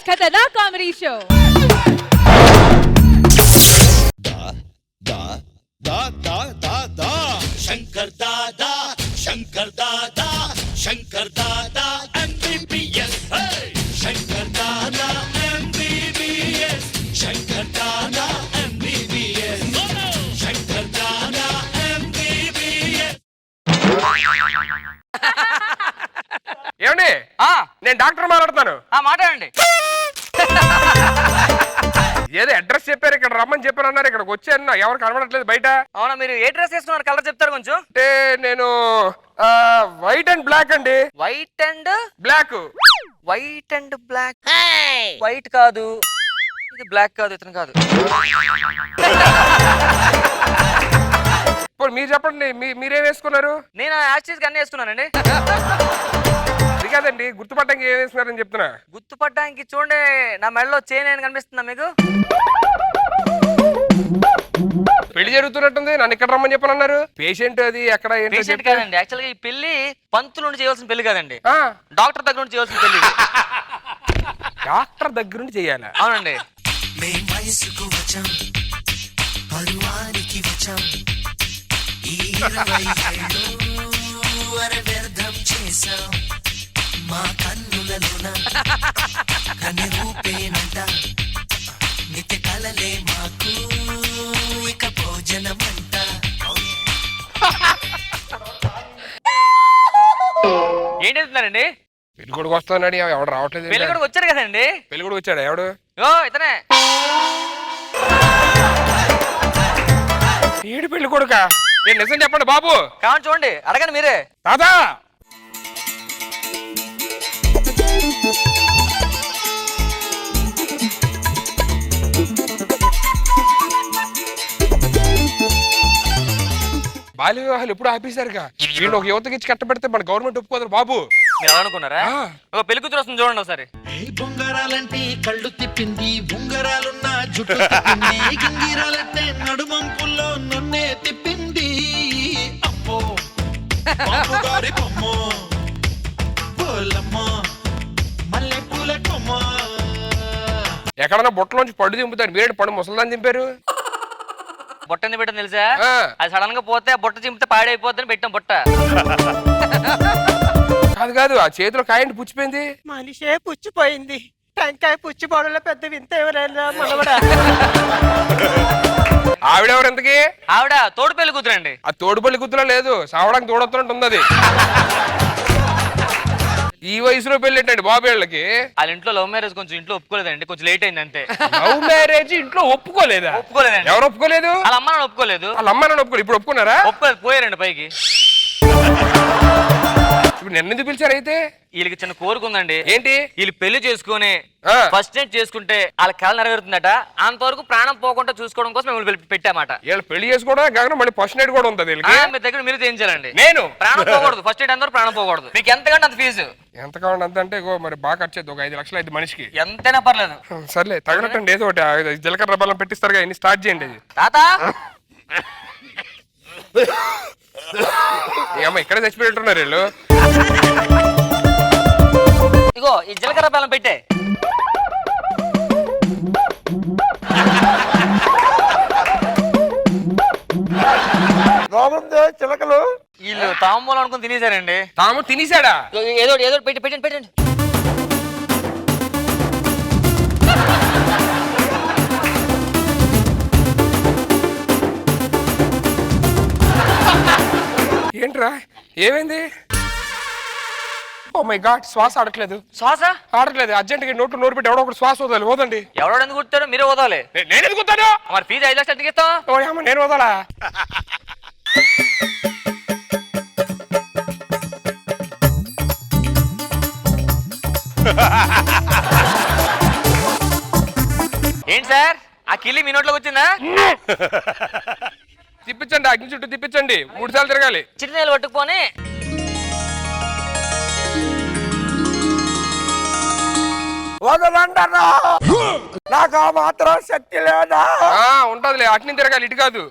खतरनाक comedy show. Shankar दादा शंकर दादा शंकर दादा MBBS शंकर दादा MBBS शंकर दादा MBBS शंकर दादा MBBS ఏమండి నేను డాక్టర్ మాట్లాడతాను. మాట్లాడండి. ఏదో అడ్రస్ చెప్పారు, ఇక్కడ రమ్మని చెప్పారు అన్నారు. ఇక్కడికి వచ్చాను, ఎవరు కనబడట్లేదు బయట. అవునా, మీరు ఏ డ్రెస్ వేసుకున్నారు? కలర్ చెప్తారు కొంచెం. అంటే నేను వైట్ అండ్ బ్లాక్ అండి. White and black. White and black. White కాదు, ఇది బ్లాక్ కాదు, ఇతను కాదు. ఇప్పుడు మీరు చెప్పండి, మీరేం వేసుకున్నారు? నేను యాక్చువల్గా అన్నీ వేసుకున్నానండి. అది కాదండి, గుర్తుపట్టడానికి ఏం వేసుకున్నారని చెప్తున్నా. గుర్తుపట్టడానికి చూడండి, నా మెడలో చైన్ అని కనిపిస్తుందా మీకు? పెళ్లి జరుగుతున్నట్టుంది, నన్ను ఇక్కడ రమ్మని చెప్పనన్నారు. పేషెంట్ అది ఎక్కడ? పేషెంట్ కాదండి, యాక్చువల్గా ఈ పెళ్లి పంతుల నుండి చేయవలసిన పెళ్లి కాదండి, డాక్టర్ దగ్గర నుండి చేయవలసిన పెళ్లి. డాక్టర్ దగ్గర నుండి చేయాలా? అవునండి. మా కన్నులలోన కన్ను రూపేనంట నిత్య కలలే మాకు ఇక భోజనమంట. ఏంటి చెప్తున్నారండి? పెళ్లి కొడుకు వస్తానని ఎవడు రావట్లేదు. పెళ్లి కొడుకు వచ్చారు కదండి. పెళ్లి కొడుకు వచ్చాడు, ఎవడు? ఓ ఇతనే. ఏడు పెళ్లి కొడుక? నేను నిజం చెప్పండి బాబు. కావాలి చూడండి, అడగండి మీరే. దాదా బాల్య వివాహాలు ఎప్పుడు ఆపేశారుగా. వీళ్ళు ఒక యువతకి ఇచ్చి కట్టబెడితే మన గవర్నమెంట్ ఒప్పుకోదు బాబు. మీరు అనుకున్నారా? ఒక పెళ్లి కూతురు వస్తుంది చూడండి ఒకసారి. బొంగరాలంటే కళ్ళు తిప్పింది, బొంగరాలున్న జుట్టు తిప్పింది, గింగిరాలంటే నడుమంపుల్లో నన్నే తిప్పింది. అమ్మో గారి బొమ్మో పోలమ్మో మల్లె పూల కొమ్మ. ఎక్కడన్నా బొట్టలోంచి పళ్ళు దింపుతారు, మీరేడు పళ్ళు ముసల్దాన్ని దింపారు. బొట్ట ఎందుకు పెట్టని తెలుసా? అది సడన్ గా పోతే బొట్ట చింపితే పాడైపోద్దని పెట్టాం బొట్ట. కాదు కాదు, ఆ చేతిలో కాయండి పుచ్చిపోయింది. మనిషే పుచ్చిపోయింది, టెంకాయ పుచ్చిపోవడంలో పెద్ద వింత ఎవరైనా మనవడా. ఆవిడెవరు ఎంతకి? ఆవిడ తోడు పెళ్లి కూతురండి. ఆ తోడు పెళ్లి కూతురు లేదు, సావడానికి తోడొస్తున్నట్టు ఉంది అది. ఈ వయసులో పెళ్ళేటండి బాబు వీళ్ళకి. వాళ్ళ ఇంట్లో లవ్ మ్యారేజ్ కొంచెం ఇంట్లో ఒప్పుకోలేదండి, కొంచెం లేట్ అయింది అంతే. లవ్ మ్యారేజ్ ఇంట్లో ఒప్పుకోలేదా? ఒప్పుకోలేదండి. ఎవరు ఒప్పుకోలేదు? వాళ్ళ అమ్మ నాన్న ఒప్పుకోలేదు. వాళ్ళ అమ్మ నాన్న ఒప్పుకోలేదు. ఇప్పుడు ఒప్పుకున్నారా? ఒప్పుకోలేదు, పోయారండి పైకి. ఇప్పుడు నిన్నెందుకు పిలిచారు అయితే? వీళ్ళకి చిన్న కోరిక ఉందండి. ఏంటి? వీళ్ళు పెళ్లి చేసుకుని ఫస్ట్ నైట్ చేసుకుంటే వాళ్ళ కళ నెరవేరుతుందట. అంతవరకు ప్రాణం పోకుండా చూసుకోవడం కోసం మిమ్మల్ని పెట్టామాట. వీళ్ళు పెళ్లి చేసుకోవడం గగనం మళ్ళీ ఫస్ట్ నైట్ కూడా ఉంటుంది. మీ దగ్గర మీరు చేయించాలండి. నేను ప్రాణం పోకూడదు, ఫస్ట్ నైట్ అందరూ ప్రాణం పోకూడదు. మీకు ఎంతకంటే అంత ఫీజు. ఎంత కావాలి అంత అంటే మరి బాగా ఖర్చు అవుతుంది, ఒక 5 లక్షలు అయితే మనిషికి. ఎంతైనా పర్లేదు. సర్లే తగలటండి, ఏదో ఒకటి జీలకర్ర బెల్లం పెట్టిస్తారు, ఇన్ని స్టార్ట్ చేయండి. అది తాత అమ్మ ఇక్కడే చచ్చిపోయినట్టున్నారు వీళ్ళు. ఇగో ఈ జీలకర్ర బెల్లం పెట్టే. చిలకలు వీళ్ళు తాంబూలం అనుకుని తినేశారండి. తాము తినేశాడా? ఏదో ఏదో పెట్టండి పెట్టండి. ఏంట్రా ఏమైంది? ఓ మై గాడ్, శ్వాస ఆడట్లేదు. శ్వాస ఆడట్లేదు. అర్జెంట్గా నోరు పెట్టి ఎవడో ఒకటి శ్వాస వదాలి. వదండి. ఎవడో ఎందుకు కుట్టారో మీరే వదాలి. నేను ఎందుకు కుట్టాను? మరి ఫీజు 5 లక్షలు ఎందుకు ఇస్తాం? ఓ అమ్మ నేను వదలా. ఏంటి సార్, ఆ కిల్లి మీ నోట్లోకి వచ్చిందా? తిప్పించండి, అగ్ని చుట్టూ తిప్పించండి, 3 సార్లు తిరగాలి. చిన్న నీళ్ళు పట్టుకుపోని. వదలంటారా? నాకు ఆ మాత్రం శక్తి లేదా? ఉంటదిలే, అట్ని తిరగాలి, ఇటు కాదు.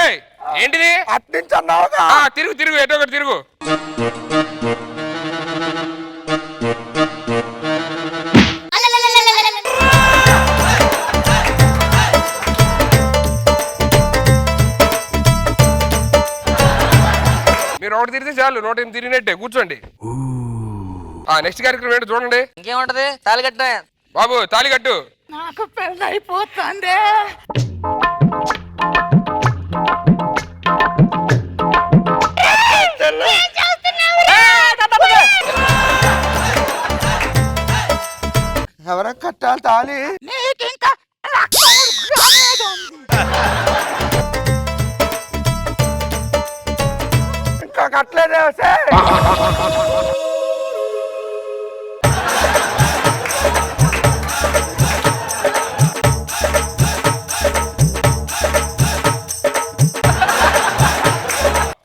ఏయ్ ఏంటిది? అట్నుంచి అన్నావుగా. తిరుగు తిరుగు, ఎటో ఒకటి తిరుగు. ఒకటి తిరిగితే చాలు 108 తిరిగినట్టే. కూర్చోండి. నెక్స్ట్ కార్యక్రమం ఏంటో చూడండి. ఇంకేముంటది, తాళి కట్టడమే. బాబు తాళి కట్టు. నాకు పెళ్ళైపోతుంది. ఎవర కట్టాలి తాళి? నీకింకా ఇంకా కట్టలేదే.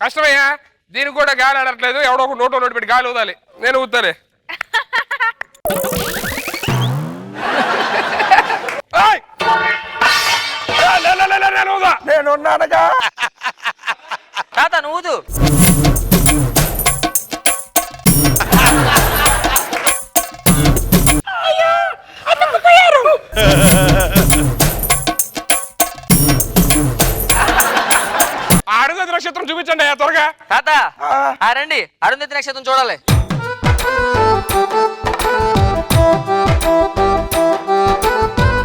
కష్టమయ్యా, దీనికి కూడా గాలి ఆడట్లేదు. ఎవడో ఒక నోటు పెట్టి గాలి ఊదాలి. నేను ఊతాలే. నేనున్నానుగా. తాత నువ్వు అరుంధతి నక్షత్రం చూపించండి త్వరగా. తాత రండి, అరుంధతి నక్షత్రం చూడాలి.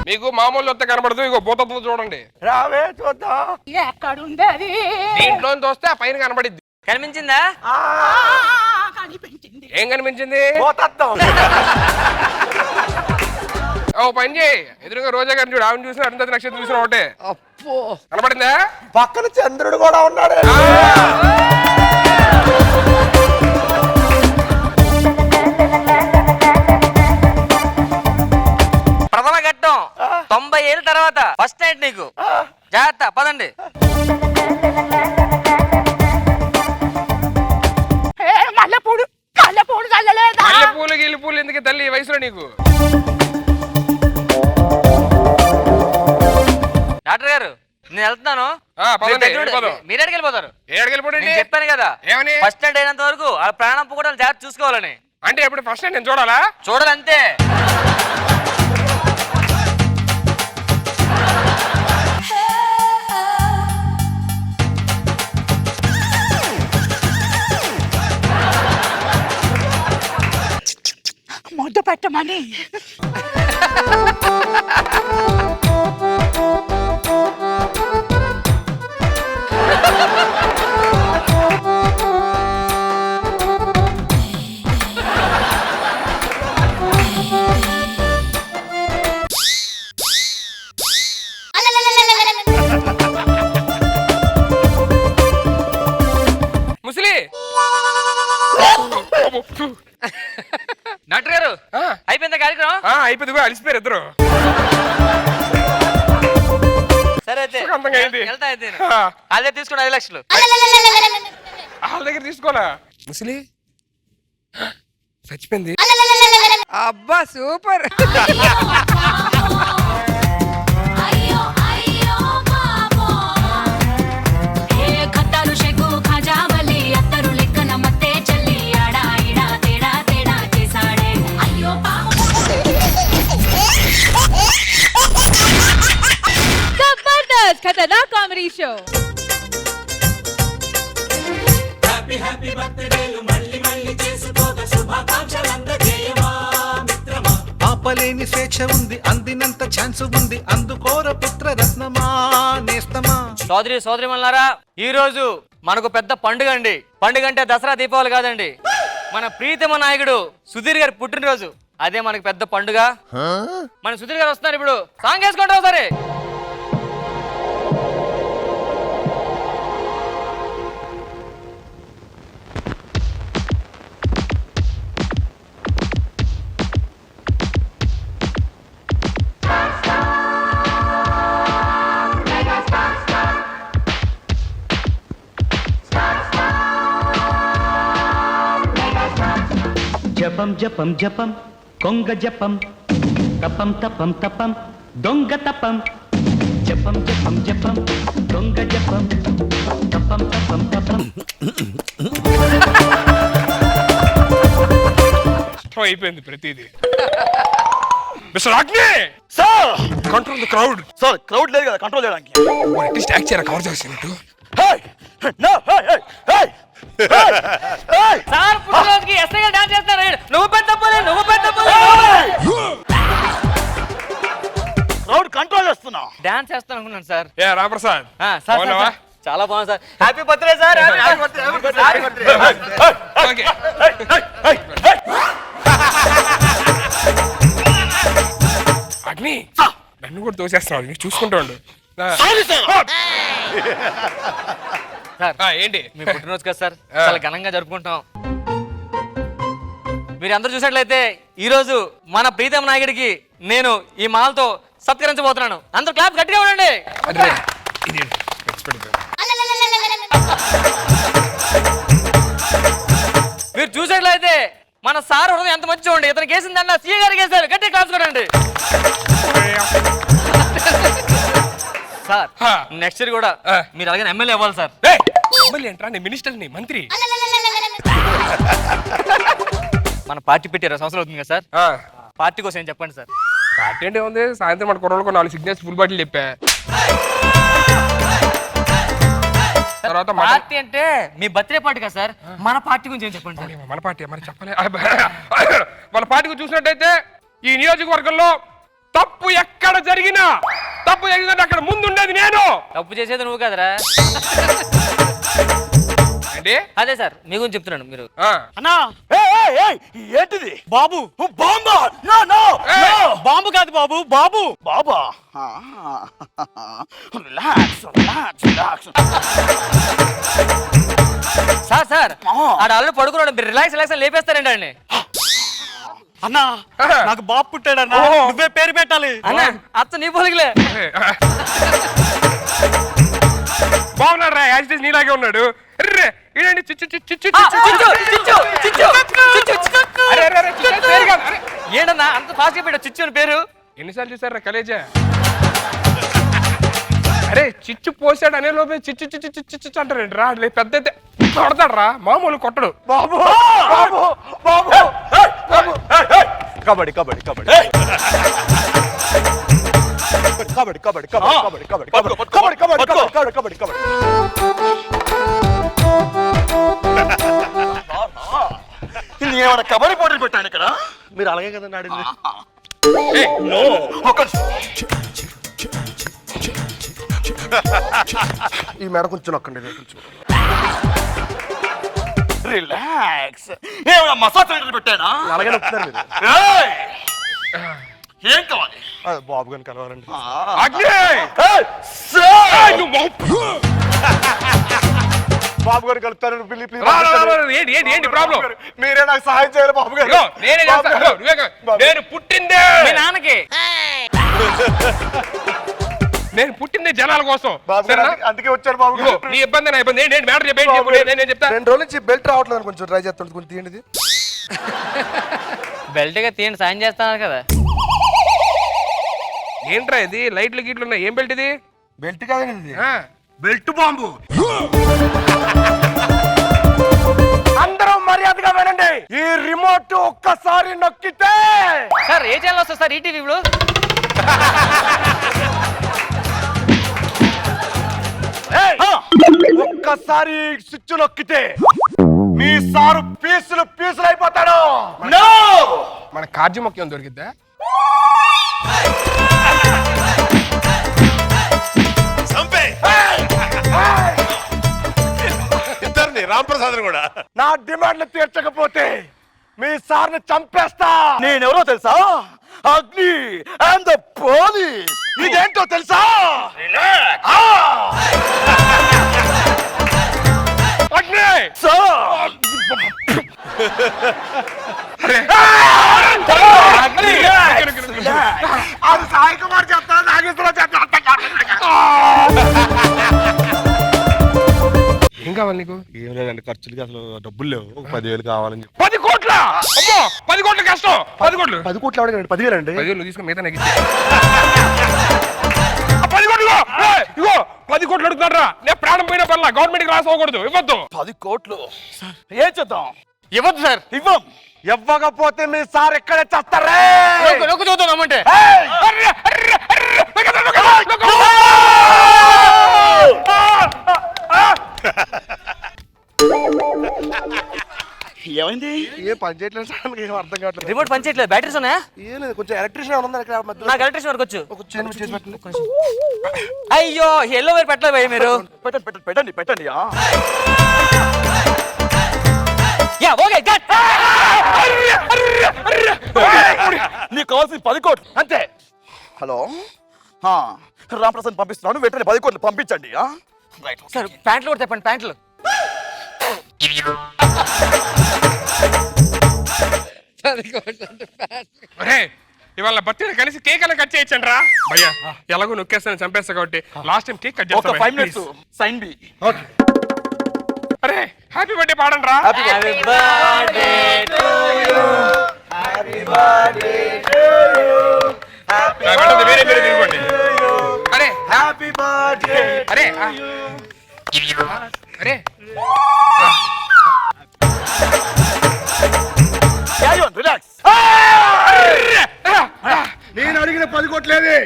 మీకు మామూలు వస్తే కనబడదు. ఇగో భూతత్వం చూడండి. రావే చూద్దాం. ఎక్కడుంది అది? దీంట్లో వస్తే ఆ పైన కనబడిద్ది. కనిపించిందా? కనిపించింది. ఏం కనిపించింది? పోతత్వం. ఓ పని చేయి, ఎదురుగా రోజా గారిని చూడు. ఆమెను చూసిన అరుంధతి నక్షత్రం చూసిన ఒకటే. కనబడిందా? పక్కన చంద్రుడు కూడా ఉన్నాడు. ప్రథమ ఘట్టం 90 ఏళ్ళ తర్వాత ఫస్ట్ నైట్ నీకు. జాగ్రత్త, పదండి. మల్లెపూలు చల్లలేదా? మల్లెపూలు గిల్లిపూలు ఎందుకు తల్లి ఈ వయసులో నీకు? డాక్టర్ గారు నేను వెళ్తున్నాను. మీరు ఎక్కడికి వెళ్ళిపోతారు? నేను చెప్పాను కదా ఫస్ట్ నైట్ అయినంత వరకు ఆ ప్రాణం కూడా జాగ్రత్త చూసుకోవాలని. అంటే ఎప్పుడు ఫస్ట్ నైట్ నేను చూడాలా? చూడాలంతే. ముద్దు పెట్టమని. ముసలి డాక్టర్ గారు అయిపోయిందా కార్యక్రమం? అయిపోయింది. అలిసిపోయారు ఇద్దరు. సరే అయితే వెళ్తా. అయితే అదే తీసుకోండి 5 లక్షలు. వాళ్ళ దగ్గర తీసుకోవాలా? ముసలి చచ్చిపోయింది. అబ్బా సూపర్. ఖతర్నాక్ కామెడీ షో. ఆపలేని స్వేచ్ఛ ఉంది, అందినంత ఛాన్స్ ఉంది, అందుకోర పుత్ర రత్నమా నేస్తమా. సోదరి మల్లారా, ఈ రోజు మనకు పెద్ద పండుగ అండి. పండుగ అంటే దసరా దీపావళి కాదండి. మన ప్రీతమ నాయకుడు సుధీర్ గారి పుట్టినరోజు. అదే మనకు పెద్ద పండుగ. మన సుధీర్ గారు వస్తున్నారు. ఇప్పుడు సాంగ్ వేసుకోండి ఒకసారి. జపం జపం జపం కొంగ జపం తపం తపం తపం దొంగ తపం జపం జపం జపం దొంగ జపం తపం తపం తపం. అయిపోయింది ప్రతిదీ. మిస్టర్ అగ్ని control the crowd. Sir crowd లేదు కదా కంట్రోల్ చేయడానికి. అట్లీస్ట్ యాక్ట్ చేయరా కవర్ చేసినట్టు. సార్ పుట్టినరోజుకి ఎస్ఐ గారు డాన్స్ చేస్తారు. నువ్వు పెద్ద పులి, నువ్వు పెద్ద పులి. క్రౌడ్ కంట్రోల్ చేస్తున్నా. డాన్స్ చేస్తాను అనుకున్నాను సార్. ఏ రామప్రసాద్ సార్ బాగున్నావా? చాలా బాగుంది sir. Happy birthday sir. Okay. అగ్ని నన్ను కూడా తోసేస్తున్నావు, చూసుకుంటూ ఉండు. సార్ ఏంటి మీ పుట్టినరోజు కదా సార్, చాలా ఘనంగా జరుపుకుంటాం. మీరు అందరూ చూసినట్లయితే ఈ రోజు మన ప్రీతమ నాయకుడికి నేను ఈ మాలతో సత్కరించబోతున్నాను. అందరూ క్లాప్ గట్టిగా ఉండండి. అరే, ఇది ఎక్స్పెక్ట్ మీరు చూసినట్లయితే మన సార్ హృదయం ఎంత మంచిగా ఉండి ఇతను కేసిందన్న సీఏ గారికి వేశారు. గట్టి క్లాప్స్ కొట్టండి సార్. నెక్స్ట్ ఇయర్ కూడా మీరు అలాగే ఎమ్మెల్యే అవ్వాలి సార్. ఎమ్మెల్యే ఏంట్రా, నేను మినిస్టర్ని, మంత్రి. మన పార్టీ పెట్టి 20 సంవత్సరాలు అవుతుంది కదా సార్. పార్టీ కోసం ఏం చెప్పండి సార్. పార్టీ అంటే ఉంది, సాయంత్రం మన కుర్రోళ్ళకు 4 సిగ్నల్స్ ఫుల్ బాటిల్ చెప్పా. తర్వాత పార్టీ అంటే మీ బర్త్డే పార్టీ కదా సార్, మన పార్టీ గురించి ఏం చెప్పండి సార్. మన పార్టీ మరి చెప్పలే. మన పార్టీకి చూసినట్టయితే ఈ నియోజకవర్గంలో తప్పు ఎక్కడ జరిగినా, తప్పు జరిగిందంటే అక్కడ ముందుండేది నేను. తప్పు చేసేది నువ్వు కదరా. అంటే అదే సార్ మీ గురించి చెప్తున్నాను. మీరు అన్నా ఏంటిది? బాబు బాంబా? నో నో బాంబు కాదు బాబు, బాబు బాబా. Relax relax relax. Sir sir ఆడ అల్లు పడుకున్నాడు, మీరు రిలాక్స్ రిలాక్స్ అని లేపేస్తారండి అండి. అన్నా నాకు బాబు పుట్టాడన్నా, నువ్వే పేరు పెట్టాలి. అన్న అత్త నీ పొలిగిలే. బాగున్నాడు రా, యాజిటేజ్ నీలాగే ఉన్నాడు. ఇదేంటి చిచ్చు చిచ్చు చిచ్చు ఏంటన్నా అంత ఫాస్ట్ గా పెట్టావు చిచ్చు అని పేరు? ఎన్నిసార్లు చూసారా కలేజా? అరే చిచ్చు పోసాడు అనే లోపే చిచ్చు చిచ్చు చిచ్చు చిచ్చు అంటారండి రా. పెద్ద కొడతాడు రా, మామూలు కొట్టడు. బాబు బాబు బాబు కబడ్డీ కబడ్డీ కబడ్డీ కబడ్డీ కబడ్డీ కబడ్డీ కబడ్డీ కబడ్డీ కబడ్డీ కబడ్డీ కబడ్డీ కబడ్డీ. ఏమైనా కబడ్డీ పోటీలు పెట్టాను ఇక్కడ? మీరు అలాగే కదండి ఆడింది. ఈ మేడ కొంచెం నొక్కండి, కొంచెం రిలాక్స్. ఏమైనా మసాజ్ సెంటర్ పెట్టానా? అలాగే నొక్కుతారు మీరు. ఏం కావాలి? బాబు గారిని కలవాలండి. బాబు గారు కలుపుతారు. ఏంటి ప్రాబ్లం? మీరే నాకు సహాయం చేయాలి బాబు గారు. నేను పుట్టిందే మీ నాన్నకి. నేను పుట్టిందే జనాల కోసం. బాబు గారు అందుకే వచ్చారు బాబు గారు. నీ ఇబ్బంది నా ఇబ్బంది. ఏంటి మ్యాటర్ చెప్పేది? నేను చెప్తా. 2 రోజుల నుంచి బెల్ట్ రావట్లేదు, కొంచెం ట్రై చేస్తాను. కొంచెం తీయండి. బెల్ట్ గా తీయండి, సాయం చేస్తున్నారు కదా. ఏంట్రా ఇది? లైట్లు గీట్లు ఉన్నాయి. ఏం బెల్ట్ ఇది? బెల్ట్ కాదండి ఇది, బెల్ట్ బాంబు. అందరూ మర్యాదగా వినండి. ఈ రిమోట్ ఒక్కసారి నొక్కితే సార్ ఏ ఛానల్ వస్తుంది సార్? ఈటీవీలో. ఒక్కసారి స్విచ్ నొక్కితే మీ సారు పీసులు పీసులు అయిపోతాడు. మన కార్జు ముఖ్యం దొరికిద్దా? ఇద్దరిని రాంప్రసాద్ కూడా. నా డిమాండ్లు తీర్చకపోతే మీ సార్ని చంపేస్తా. నేనెవరో తెలుసా? అగ్ని అండ్ ద పోలీస్. ఇదేంటో తెలుసా? అగ్ని అది సాయి కుమార్ చెప్తాను, నాగేశ్వరరావు చెప్తాను. ఏం కావాలి నీకు? ఏం లేదండి, ఖర్చులకి అసలు డబ్బులు లేవు. 10,000 కావాలని చెప్పి. 10 కోట్ల? అమ్మో 10 కోట్ల కష్టం. 10 కోట్లు 10 కోట్లు ఎవరికి? 10,000 అండి. 10,000 నువ్వు తీసుకుని మిగతా నాకు ఇచ్చే. 10 కోట్లు ఇగో 10 కోట్లు అడుగుతాడ్రా. నేను ప్రాణం పోయిన పర్లా, గవర్నమెంట్ రాసి అవ్వకూడదు. ఇవ్వద్దు. 10 కోట్లు ఏం చేద్దాం? ఇవ్వద్దు సార్. ఇవ్వం. ఇవ్వకపోతే మీ సార్ ఎక్కడే చేస్తారే. నొక్కు చూద్దాం నమ్మంటే. పని చేయట్లేదు సార్, నాకు ఏం అర్థం కావట్లేదు. రిమోట్ పని చేయట్లేదు, బ్యాటరీస్ ఉన్నాయా? ఏం లేదు, కొంచెం ఎలక్ట్రీషియన్ ఉందా ఇక్కడ మధ్యలో? నాకు ఎలక్ట్రిషన్ వరకు వచ్చు. ఒక చైన్ చేసి పెట్టండి. అయ్యో ఎల్లో వైర్ పెట్టలేదు భయ్య మీరు. పెట్టండి పెట్టండి యా ఓకే గట్. నీకు కావాల్సిన 10 కోట్లు అంతే. హలో రామప్రసాద్ పంపిస్తున్నాను, వెంటనే 10 కోట్లు పంపించండి. రైట్ సార్ ప్యాంట్లు కూడా చెప్పండి, ప్యాంట్లు. ఇవాళ బర్త్డే కలిసి కేక్ అలా కట్ చేయొచ్చండి రా భయ్యా. ఎలాగో నొక్కేస్తాను చంపేస్తా కాబట్టి లాస్ట్ టైం కేక్ కట్ ఒక 5 చేస్తాను. మినిట్స్ సైన్ బి. అరే హ్యాపీ బర్త్డే పాడండి రా. Happy birthday to you. వేరే వేరే తిరుగుకోండి. అరే హ్యాపీ బర్త్డే. అరే అరే రిలాక్స్. నేను అడిగిన 10 కోట్లేది.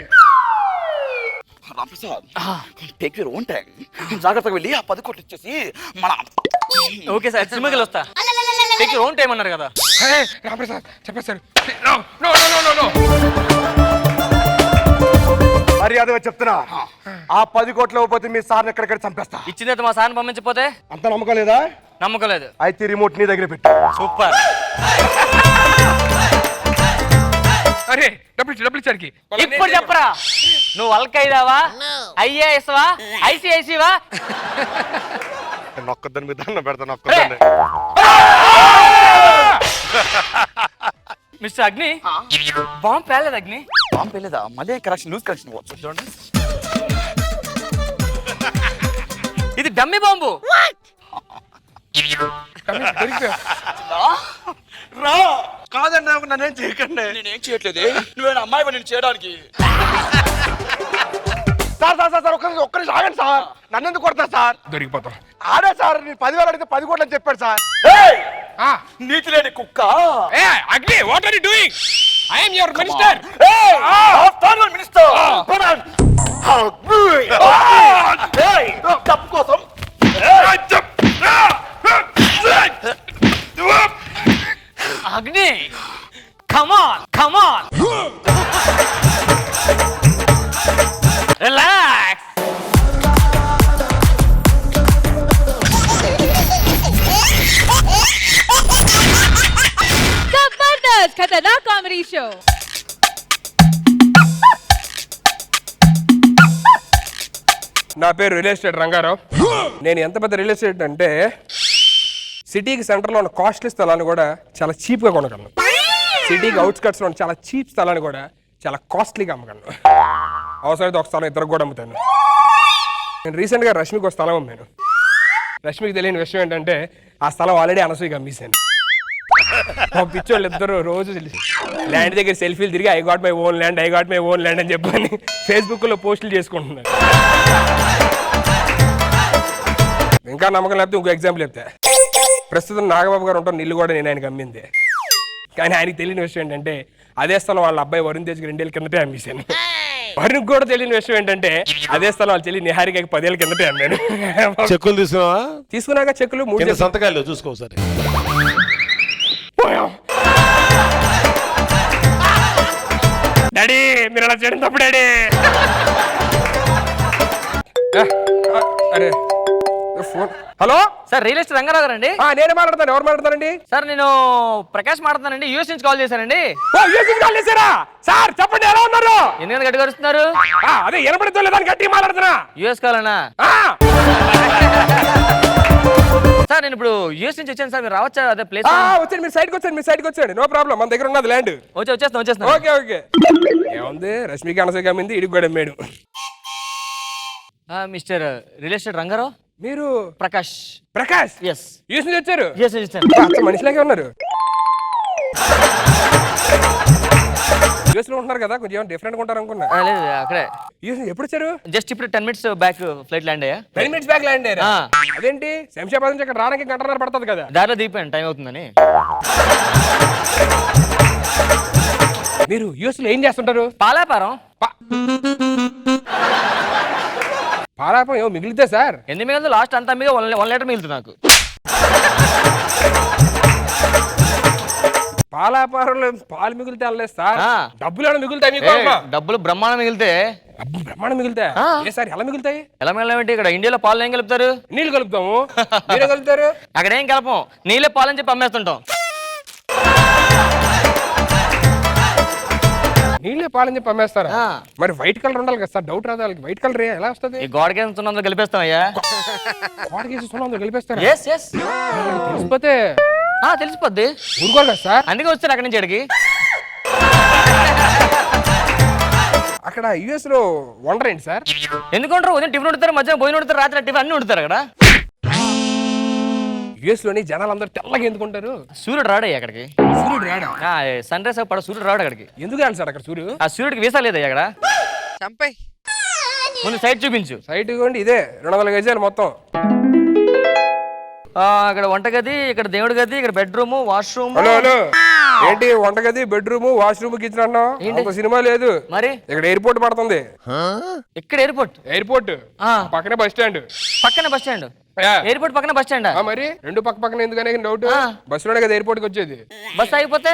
Ramprasad take your own time, జాగ్రత్తగా వెళ్ళి ఆ 10 కోట్లు ఇచ్చేసి మన ఓకే సార్ సినిమాకి వస్తా. టేక్ యువర్ ఓన్ టైం అన్నారు కదా. రామప్రసాద్ చెప్పేస్తారు. No no no no no. మర్యాదగా చెప్తున్నా, ఆ 10 కోట్లు ఇవ్వకపోతే మీ సార్ని ఎక్కడిక్కడ చంపేస్తా. ఇచ్చిన తర్వాత మా సార్ని పంపించకపోతే అంత నమ్మకం లేదా? నమ్మకం లేదు. అయితే రిమోట్ నీ దగ్గర పెట్టు. సూపర్. అరే డబ్బులు ఇచ్చారికి ఇప్పుడు చెప్పరా, నువ్వు అల్కైదావా, ఐఏఎస్ వా, ఐసిఐసి వా? నొక్కదని మీద దండం పెడతా, నొక్కదండి. మిస్టర్ అగ్ని, బాంబు పేలేదు అగ్ని. బాంబు పేలేదా? మళ్ళీ కరెక్షన్ లూజ్ కరెక్షన్ ఇవ్వచ్చు చూడండి. ఇది డమ్మీ బాంబు. రా కాదండి, నన్నేం చేయకండి. నేనేం చేయట్లేదు, నువ్వేనా అమ్మాయి నేను చేయడానికి. సార్ సార్ సార్ ఒక్కరి ఆగండి సార్. నన్ను ఎందుకు కొడతా సార్? దొరికిపోతాం. ఆడే సార్, నేను 10,000 అడిగితే 10 కోట్లు అని చెప్పాడు సార్. నీతి లేని కుక్క. ఏ Agni, what are you doing? I am your minister. Minister తప్పు కోసం అగ్ని కమాన్ కమాన్ రిలాక్స్. जबरदस्त खतरनाक कॉमेडी शो. నా పేరు రియల్ ఎస్టేట్ రంగారావు. నేను ఎంత పెద్ద రియల్ ఎస్టేట్ అంటే సిటీకి సెంటర్లో ఉన్న కాస్ట్లీ స్థలాన్ని కూడా చాలా చీప్గా కొనగలను. సిటీకి అవుట్స్కట్స్లో ఉన్న చాలా చీప్ స్థలాన్ని కూడా చాలా కాస్ట్లీగా అమ్మగలను. అవసరమైతే ఒక స్థలం ఇద్దరు కూడా అమ్ముతాను. నేను రీసెంట్గా రష్మికి ఒక స్థలం అమ్మాను. రష్మికి తెలియని విషయం ఏంటంటే ఆ స్థలం ఆల్రెడీ అనసూయగా అమ్మేశాను. మా పిచ్చోళ్ళు ఇద్దరు రోజు ల్యాండ్ దగ్గర సెల్ఫీలు తిరిగి I got my own land అని చెప్పని ఫేస్బుక్లో పోస్టులు చేసుకుంటున్నారు. ఇంకా నమ్మకం లేకపోతే ఇంకో ఎగ్జాంపుల్ చెప్తా. ప్రస్తుతం నాగబాబు గారు ఉంటారు, ఇల్లు కూడా నేను ఆయనకి అమ్మింది. కానీ ఆయనకి తెలియని విషయం ఏంటంటే అదే స్థలం వాళ్ళ అబ్బాయి వరుణ్ తేజ్కి 2 ఏళ్ళ కిందటే అమ్మేశాను. వరుణ్కి కూడా తెలియని విషయం ఏంటంటే అదే స్థలం వాళ్ళ చెల్లి నిహారికకి 10 ఏళ్ళ కిందటే అమ్మాను. చెక్కులు తీసుకున్నావా? తీసుకున్నాక చెక్కులు 3 సంతకాలు చూసుకోసారి. డాడీ మీరు అలా చేయడం తప్పు డాడీ. అరే phone. Hello sir real estate Rangarao గారండి? నేనే మాట్లాడతాను. ఎవరు మాట్లాడతారండి? సార్ నేను ప్రకాష్ మాట్లాడుతానండి, యూఎస్ నుంచి కాల్ చేశానండి. కాల్ చేశారా సార్? చెప్పండి ఎలా ఉన్నారు? ఎందుకంటే గట్టిగా అరుస్తున్నారు? అదే వినపడుతూ లేదని గట్టిగా మాట్లాడుతున్నా. యూఎస్ కాలనా సార్? నేను ఇప్పుడు యూఎస్ నుంచి వచ్చాను సార్, మీరు రావచ్చా? అదే ప్లేస్ వచ్చాను, మీరు సైడ్కి వచ్చాడు. నో ప్రాబ్లం, మన దగ్గర ఉన్నది ల్యాండ్. వచ్చేస్తాను. Okay okay. ఏముంది, రష్మికి అనసూయ కమ్మింది, ఇడికి కూడా అమ్మాడు. మిస్టర్ రియల్ ఎస్టేట్ రంగారావు, మీరు ప్రకాష్. ఎస్, యూఎస్ నుంచి వచ్చారు. యూఎస్ నుంచి వచ్చాను. మనిషిలాగే ఉన్నారు. యూఎస్ లో ఉంటున్నారు కదా, కొంచెం డిఫరెంట్ గా ఉంటారు అనుకున్నా. లేదు అక్కడే. యూఎస్ ఎప్పుడు వచ్చారు? జస్ట్ ఇప్పుడు 10 minutes బ్యాక్ ఫ్లైట్ ల్యాండ్ అయ్యా. 10 minutes బ్యాక్ ల్యాండ్ అయ్యారా? అదేంటి, శంషాబాద్ నుంచి అక్కడ రావడానికి 1 గంటన్నర పడుతుంది కదా. దారిలో దిగిపోయాను, టైం అవుతుందని. మీరు యూఎస్ లో ఏం చేస్తుంటారు? పాలాపారం. పాలాపం ఏమో మిగిలితే సార్? ఎన్ని మిగిలిందో లాస్ట్ అంతా మీద 1 లీటర్ మిగులుతుంది నాకు. పాల వ్యాపారంలో పాలు మిగులుతాయి అనలేదు సార్, ఆ. డబ్బులు ఏమైనా మిగులుతాయి మీకు? డబ్బులు బ్రహ్మాండం మిగిలితే డబ్బులు బ్రహ్మాండం మిగులుతాయి. ఆ. ఏ సార్ ఎలా మిగులుతాయి? ఎలా మిగలమేంటి? ఇక్కడ ఇండియాలో పాలు ఏం కలుపుతారు? నీళ్ళు కలుపుతాము, మీరే కలుపుతారు. అక్కడ ఏం కలపం, నీళ్ళే పాలని చెప్పి అమ్మేస్తుంటాం. నీళ్ళే పాలని చెప్పి అమ్మేస్తారా? ఆ. మరి వైట్ కలర్ ఉండాలి కదా సార్, డౌట్ రాదు వాళ్ళకి. వైట్ కలర్ ఎలా వస్తుంది? ఈ గోడకి సున్నందులో కలిపేస్తామయ్యా. కోడకేసి సున్నం కలిపేస్తారా? ఎస్ ఎస్ తెలిసిపోతే తెలిసిపోద్ది. ఊరుకోరు కదా సార్. అందుకే వచ్చారు అక్కడి నుంచి అడిగి. అక్కడ యుఎస్ లో వండర్ ఏంటి సార్? ఎందుకుంటారు? ఉదయం టిఫిన్ వండుతారు, మధ్యాహ్నం భోజనం వండుతారు, రాత్రి టిఫిన్ అన్ని వండుతారు అక్కడ. యుఎస్ లోని జనాలు అందరూ తెల్లగా ఎందుకుంటారు? సూర్యుడు రాడయ్యా అక్కడికి. సూర్యుడు రాడా? సన్ రైజ్ పడ సూర్యుడు రాడు అక్కడికి. ఎందుకు రాడు సార్ అక్కడ సూర్యుడు? ఆ సూర్యుడికి వీసా లేదయ్యా అక్కడ. చంపేయ్. ముందు సైట్ చూపించు. సైట్ ఇవ్వండి, ఇదే 200 గజాలు మొత్తం. ఇక్కడ వంటగది, ఇక్కడ దేవుడి గది, ఇక్కడ బెడ్రూమ్, వాష్రూమ్. హలో హలో, ఏంటి వంటగది, బెడ్రూమ్, వాష్రూమ్ కిచెన్ అన్నావు? అంత సినిమా లేదు మరి. ఇక్కడ ఎయిర్పోర్ట్ పడుతుంది. ఇక్కడ ఎయిర్పోర్ట్. ఎయిర్పోర్ట్ పక్కనే బస్ స్టాండ్. పక్కనే బస్ స్టాండ్. ఎయిర్పోర్ట్ పక్కన బస్ స్టాండ్. మరి రెండు పక్క పక్కన ఎందుకనే డౌట్? బస్సులోనే కదా ఎయిర్పోర్ట్ కి వచ్చేది. బస్ అయిపోతే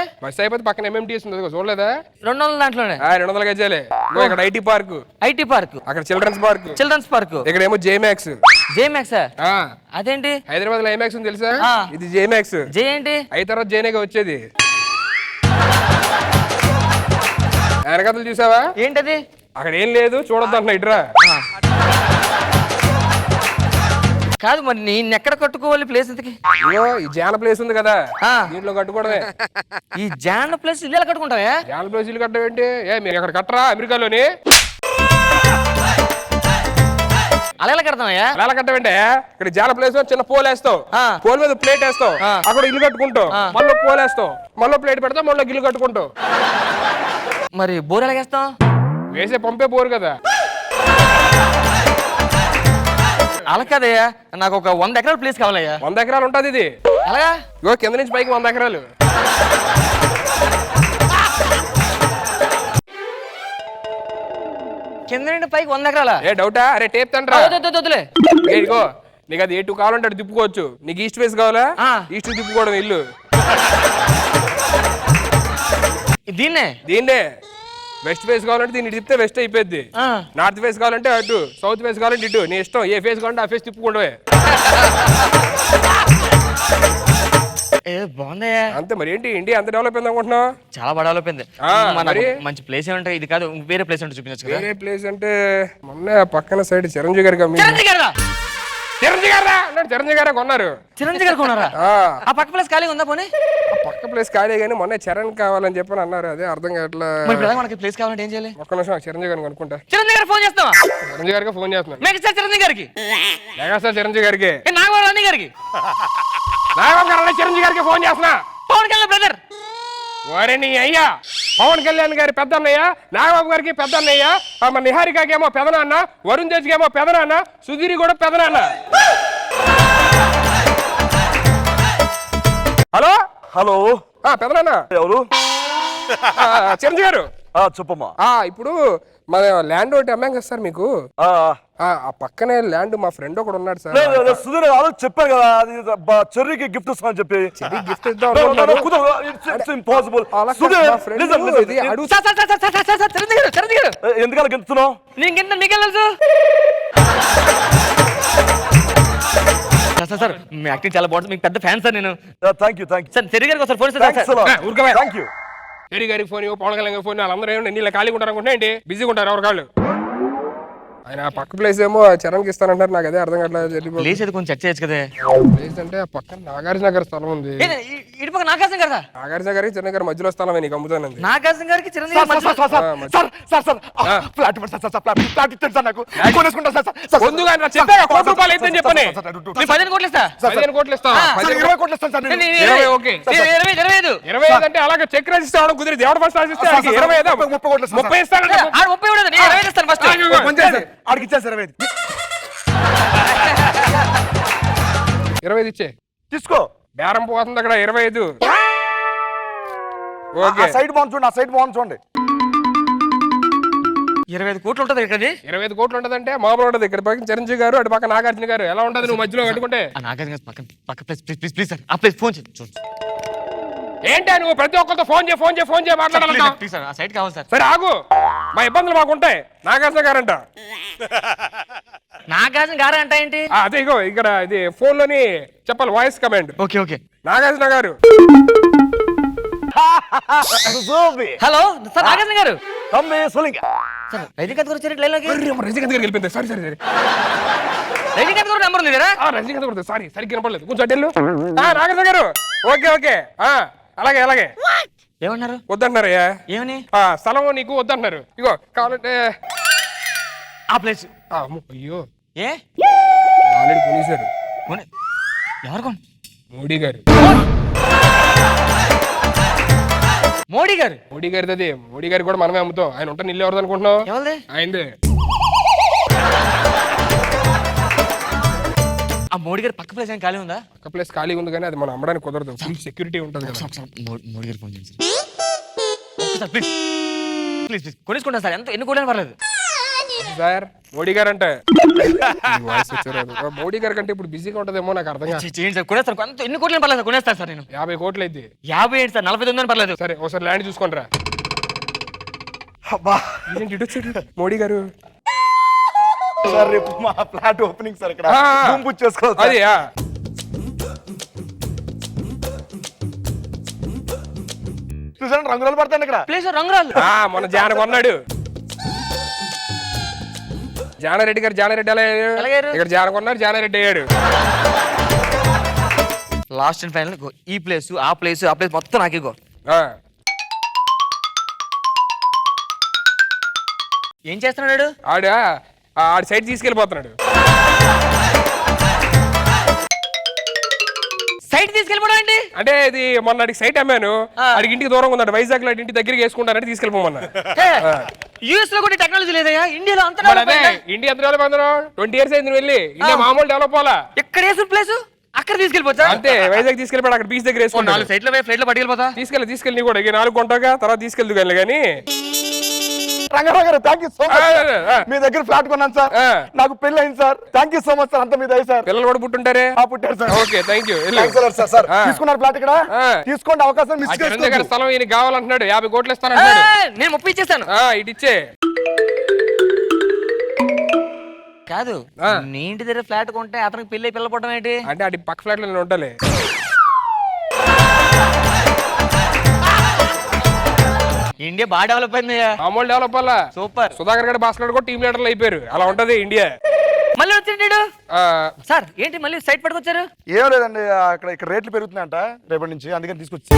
పక్కన MMTS ఉంది చూడలేదా? 200 దాంట్లోనే 200 గజాలే. ఇక్కడ ఐటీ పార్క్, ఐటీ పార్క్, అక్కడ చిల్డ్రన్స్ పార్క్, చిల్డ్రన్స్ పార్క్, ఇక్కడ ఏమో జేమాక్స్. జేమాక్స్ అదేంటి? హైదరాబాద్ లో ఐమాక్స్ ఉంది తెలుసా? ఆ. ఇది జేమాక్స్. జే ఏంటి? అయిన తర్వాత జేనేగా వచ్చేది. వెనకతలు చూసావా? ఏంటది? అక్కడ ఏం లేదు, చూడొద్దు అంటున్నా. ఇట్రా. కాదు మరి నేను ఎక్కడ కట్టుకోవాలి ప్లేస్ ఇంతకి? ఇగో ఈ జాన ప్లేస్ ఉంది కదా, ఆ. దీంట్లో కట్టుకోవడమే. ఈ జాన ప్లేస్ ఇల్లు ఎలా కట్టుకుంటావా? జాన ప్లేస్ ఇల్లు కట్టడం ఏంటి? మీరు ఎక్కడ కట్టరా అమెరికాలోని? అలా ఎలా కడతామయ్యా? అలా కట్టమంటే ఇక్కడ జాన ప్లేస్ చిన్న పోల్ వేస్తావు, ఆ. పోల్ మీద ప్లేట్ వేస్తావు, ఆ. అక్కడ ఇల్లు కట్టుకుంటావు, మళ్ళీ పోల్ వేస్తావు, మళ్ళీ ప్లేట్ పెడతావు, మళ్ళీ ఇల్లు కట్టుకుంటావు. మరి బోర్ ఎలాగేస్తాం? వేసే పంపే పోరు కదా. అలా కదయ్యా, నాకు ఒక 100 ఎకరాల ప్లేస్ కావాలయ్యా. 100 ఎకరాలు ఉంటుంది ఇది. అలాగా? ఇగో కింద నుంచి పైకి 100 ఎకరాలు. కింద నుండి పైకి 100 ఎకరాల? ఏ డౌటా? అరే టేప్ తండ్రా. వద్దులే. ఇగో నీకు అది ఎటు కావాలంటే అటు తిప్పుకోవచ్చు. నీకు ఈస్ట్ ఫేస్ కావాలా? ఆ. ఈస్ట్ తిప్పుకోవడం ఇల్లు. దీన్నే వెస్ట్ ఫేస్ కావాలంటే దీన్ని తిప్పితే వెస్ట్ అయిపోద్ది. నార్త్ ఫేస్ కావాలంటే అటు, సౌత్ ఫేస్ కావాలంటే ఇటు. నీ ఇష్టం, ఏ ఫేస్ కావాలంటే ఆ ఫేస్ తిప్పుకుంటే బాగుందయ్యా. అంతే. మరి ఏంటి ఇండియా అంత డెవలప్ అయింది అనుకుంటున్నావు? చాలా బాగా డెవలప్ అయింది. మరి మంచి ప్లేస్ ఏమంటే ఇది కాదు, వేరే ప్లేస్ అంటే చూపించచ్చు కదా. వేరే ప్లేస్ అంటే మొన్న పక్కన సైడ్ చిరంజీవి గారికి చిరంజీవి గారే కొన్నారు. చిరంజీవి గారు కొన్నారా? ఆ పక్క ప్లేస్ ఖాళీ ఉందా పోనీ? పక్క ప్లేస్ ఖాళీ కానీ మొన్న చరణ్ కావాలని చెప్పని అన్నారు. అదే అర్థం కావట్లా. మనకి ప్లేస్ కావాలంటే ఏం చేయాలి? ఒక్క నిమిషం చిరంజీవి గారిని అనుకుంటా. చిరంజీవి గారు ఫోన్ చేస్తావా? చిరంజీవి గారికి ఫోన్ చేస్తున్నాను. మెగాస్టార్ చిరంజీవి గారికి, మెగాస్టార్ చిరంజీవి గారికి, నాగబాబు గారికి, చిరంజీవి గారికి ఫోన్ చేస్తున్నా. పవన్ కళ్యాణ్ బ్రదర్. వారే నీ అయ్యా పవన్ కళ్యాణ్ గారి పెద్ద అన్నయ్య, నాగబాబు గారికి పెద్ద అన్నయ్య, మన నిహారికకి ఏమో పెదనాన్న, వరుణ్ తేజ్కి ఏమో పెదనాన్న, సుధీర్ కూడా పెదనాన్న. హలో హలో, పెదనాన్న ఎవరు? చిరంజీవి గారు చెప్పమ్మా. ఇప్పుడు మన ల్యాండ్ ఒకటి అమ్మాం కదా సార్ మీకు. ఆ పక్కనే ల్యాండ్ మా ఫ్రెండ్ ఒకడు ఉన్నాడు సార్. సుధీర్ కాదు చెప్పాను కదా, అది చెర్రీకి గిఫ్ట్ ఇస్తాను చెప్పి. గిఫ్ట్ ఇద్దాం అనుకుంటున్నాను. ఎందుకలా గెలుస్తున్నావు? నీకెలా తెలుసు? సార్ మీ యాక్టింగ్ చాలా బాగుంటుంది, మీకు పెద్ద ఫ్యాన్ సార్ నేను. థ్యాంక్ యూ సార్ చెర్రీ గారికి ఒకసారి ఫోన్ ఇస్తాను. Thank you. చెర్రీ గారికి ఫోన్, పవన్ కళ్యాణ్ గారికి ఫోన్, వాళ్ళందరూ ఏమంటే నీళ్ళ ఖాళీగా ఉంటారు అనుకుంటే ఏంటి, బిజీగా ఉంటారు ఎవరు కాళ్ళు. ఆయన పక్క ప్లేస్ ఏమో చరణ్కి ఇస్తానంటారు. నాకు అదే అర్థం కావట్లేదు. ప్లేస్ అది కొంచెం సెట్ చేయొచ్చు కదా. ప్లేస్ అంటే ఆ పక్కన నాగార్జున నగర్ స్థలం ఉంది. ఇటు పక్క నాగార్జున గారు, నాగార్జున గారికి చిరంజీవి గారి మధ్యలో స్థలమే నీకు అమ్ముతానండి. నాగార్జున గారికి చిరంజీవి ఫ్లాట్ ఇచ్చాను సార్. ముందుగా ₹1,00,00,000 అయితే చెప్పని 15 కోట్లు ఇస్తా. 15 కోట్లు ఇస్తాను. 20 కోట్లు ఇస్తాను సార్. 25 అంటే అలాగే చెక్ రాసిస్తే అవడం కుదిరి దేవుడు ఫస్ట్ రాసిస్తే 25 30 కోట్లు 30 ఇస్తాను. 30 ఇస్తాను ఫస్ట్. ఆడికి ఇచ్చేసారు 25 ఇచ్చే తీసుకో. బేరం పోతుంది అక్కడ 25. ఓకే, సైడ్ బాగుంది చూడండి, ఆ సైడ్ బాగుంది చూడండి. 25 కోట్లు ఉంటుంది ఇక్కడ. 25 కోట్లు ఉంటదంటే మామూలు ఉంటది. ఇక్కడ పక్కన చిరంజీవి గారు, అటు పక్క నాగార్జున గారు. ఎలా ఉంటది నువ్వు మధ్యలో కట్టుకుంటే? నాగార్జున గారు పక్కన ప్లీజ్ సార్, ఆ ప్లేస్ ఫోన్ చేయండి. ఏంటా నువ్వు ప్రతి ఒక్కరితో ఫోన్ చేయి మాట్లాడాలంటావు? ప్లీజ్ సార్ ఆ సైట్ కావాలి సార్. సరే ఆగు, మా ఇబ్బందులు మాకుంటాయి. నాగార్జున గారంట. నాగార్జున గారు అంట ఏంటి? అదే ఇగో ఇక్కడ ఇది ఫోన్ లోని చెప్పాలి, voice command. Okay okay. Nagarjuna గారు. హలో సార్ నాగార్జున గారు. சொல்லுங்க సార్ రజనీకాంత్ గారు వచ్చారు లైన్లోకి. రజనీకాంత్ గారు వెళ్ళిపోయింది. సరే రజనీకాంత్ గారు నెంబర్ ఉంది కదా? రజనీకాంత్ గారు సారీ సరిగ్గా వినపడలేదు. కొంచెం అడ్డెళ్ళు. నాగార్జున గారు. ఓకే అలాగే ఏమన్నారు? వద్దంటున్నారయ్యా. ఏమని? స్థలం నీకు వద్దంటున్నారు. ఇగో కావాలంటే ఆ ప్లేస్. అయ్యో ఏ ఆల్రెడీ కొనేశారు. ఎవరు కొను? మోడీ గారు. మోడీ గారు అది. మోడీ గారు కూడా మనమే అమ్ముతాం. ఆయన ఉంటా ఇల్లు ఎవరిది అనుకుంటున్నావు? ఎవరిది? ఆయనదే. ఆ మోడీ గారు పక్క ప్లేస్ ఏం ఖాళీ ఉందా? ఒక ప్లేస్ ఖాళీగా ఉంది కానీ అది మనం అమ్మడానికి కుదరదు. ఫుల్ సెక్యూరిటీ ఉంటుంది కదా. మోడీ గారు ఫోన్ చేయండి సార్. ప్లీజ్ ప్లీజ్ కొనేసుకుంటాను సార్. ఎన్ని కూడా పర్లేదు సార్. మోడీ గారు అంటే వాయిస్ వచ్చారు. మోడీ గారి కంటే ఇప్పుడు బిజీగా ఉంటదేమో నాకు అర్థం కాదు. చేయండి సార్. కొనేస్తారు. కొంత ఎన్ని కోట్లు పర్లేదు సార్. కొనేస్తాను సార్ నేను. 50 కోట్లు అయితే. 50 ఏంటి సార్? 49 పర్లేదు. సరే ఒకసారి ల్యాండ్ చూసుకోండి రా. అబ్బా ఇదేంటి ఇటు వచ్చాడు మోడీ గారు? సార్ రేపు మా ఫ్లాట్ ఓపెనింగ్ సార్, ఇక్కడ రూమ్ బుక్ చేసుకోవచ్చు. అది చూసాను రంగురాలు పడతాను ఇక్కడ. ప్లీజ్ సార్ రంగురాలు. మన జాన కొన్నాడు. జానారెడ్డి గారు. జానారెడ్డి ఎలా అయ్యాడు? ఎలాగయ్యారు? ఇక్కడ జాన కొన్నారు, జానారెడ్డి అయ్యాడు. లాస్ట్ అండ్ ఫైనల్ ఈ ప్లేస్ ఆ ప్లేస్ మొత్తం నాకే గో. ఏం చేస్తున్నాడు? ఆడి సైడ్ తీసుకెళ్ళిపోతున్నాడు. సైట్ తీసుకెళ్ళిపోవడం ఏంటి? అంటే ఇది మొన్న అడిగి సైట్ అమ్మాను. అడిగి ఇంటికి దూరంగా ఉన్నాడు. వైజాగ్ లో ఇంటి దగ్గరికి వేసుకుంటానంటే తీసుకెళ్ళిపోమన్నా. యూఎస్ లో కూడా టెక్నాలజీ లేదయ్యా. ఇండియాలో అంత ఇండియా ఎంత డెవలప్ అందరూ 20 years అయింది వెళ్ళి. ఇండియా మామూలు డెవలప్ అవ్వాలా? ఎక్కడ వేసిన ప్లేస్ అక్కడ తీసుకెళ్ళిపోతా. అంతే వైజాగ్ తీసుకెళ్ళిపోయాడు. అక్కడ బీచ్ దగ్గర వేసుకున్నాడు. 4 సైట్ల ఫ్లైట్ లో పట్టుకెళ్ళిపోతా. తీసుకెళ్ళి నీ కూడా 4 కొంటాగా తర్వాత తీసుకెళ్దు కానీ. రంగారావు గారు థ్యాంక్ యూ సో మచ్. మీ దగ్గర ఫ్లాట్ కొన్నాను సార్. నాకు పెళ్లి అయింది sir. Thank you so much sir. అంత మీద సార్. పిల్లలు కూడా పుట్టుంటారే? పుట్టారు sir. Okay thank you. Sir తీసుకున్నారు ఫ్లాట్ ఇక్కడ. తీసుకోండి, అవకాశం మిస్ చేసుకోండి. స్థలం ఈయన కావాలంటున్నాడు. 50 కోట్లు ఇస్తానంటున్నాడు. నేను 30 ఇచ్చేస్తాను. ఇటు ఇచ్చే. కాదు నీ ఇంటి దగ్గర ఫ్లాట్ కొంటే అతనికి పెళ్లి పిల్లపడడం ఏంటి? అంటే అటు పక్క ఫ్లాట్ లో నేను ఉంటాలే. ఇండియా బాగా డెవలప్ అయింది. మామూలు డెవలప్ అలా. సూపర్. సుధాకర్ గడ భాస్కర్ కూడా టీమ్ లీడర్లు అయిపోయారు. అలా ఉంటది ఇండియా. మళ్ళీ వచ్చిండు సార్. ఏంటి మళ్ళీ సైట్ పట్టుకొచ్చారు? ఏం లేదండి, ఇక్కడ రేట్లు పెరుగుతున్నాయంట రేపటి నుంచి, అందుకని తీసుకొచ్చి.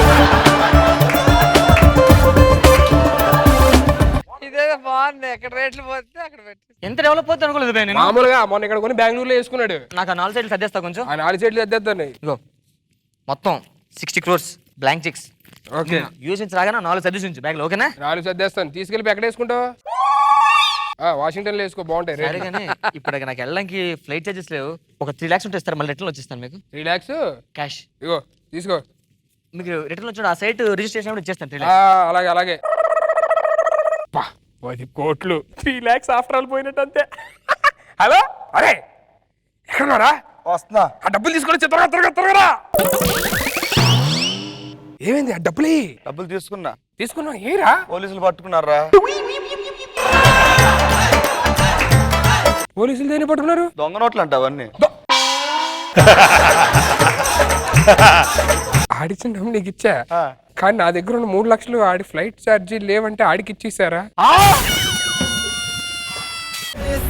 ఇదే బాగుంది. ఎక్కడ రేట్లు పోతే అక్కడ పెట్టి. ఎంత డెవలప్ అవుతుంది అనుకోలేదు నేను. మామూలుగా మొన్న ఇక్కడ కొని బెంగళూరులో వేసుకున్నాడు. నాకు ఆ 4 సైట్లు సర్దేస్తా కొంచెం. ఆ 4 సైట్లు సర్దేస్తాను. ఇగో మొత్తం 60 crores blank checks. Okay use నుంచి రాగానే 4 సర్దేసి ఉంచు బ్యాగ్ లో. ఓకేనా? 4 సర్దేస్తాను. తీసుకెళ్ళి ఎక్కడ వేసుకుంటావు? వాషింగ్టన్ లో వేసుకో, బాగుంటాయి. సరే కానీ ఇప్పుడు నాకు వెళ్ళడానికి ఫ్లైట్ చార్జెస్ లేవు. ఒక 3 lakhs ఉంటే ఇస్తారు. మళ్ళీ రిటర్న్ వచ్చేస్తాను మీకు. 3 lakhs క్యాష్. ఇగో తీసుకో. మీకు రిటర్న్ వచ్చి ఆ సైట్ రిజిస్ట్రేషన్ కూడా ఇచ్చేస్తాను. 3 lakhs. అలాగే 10 కోట్లు 3 lakhs ఆఫ్టర్ ఆల్ పోయినట్టు అంతే. హలో అరే ఎక్కడున్నారా? వస్తున్నా. ఆ డబ్బులు తీసుకొని త్వరగా. ఏమైంది? ఆ డబ్బులు తీసుకున్నా ఏరా? పోలీసులు పట్టుకున్నారా? పోలీసులు దేని పట్టుకున్నారు? దొంగ నోట్లు అంట అవన్నీ. ఆడిచ్చిన డబ్బు నీకు ఇచ్చా, కానీ నా దగ్గర ఉన్న 3 లక్షలు ఆడి ఫ్లైట్ ఛార్జీ లేవంటే ఆడికి ఇచ్చేసారా?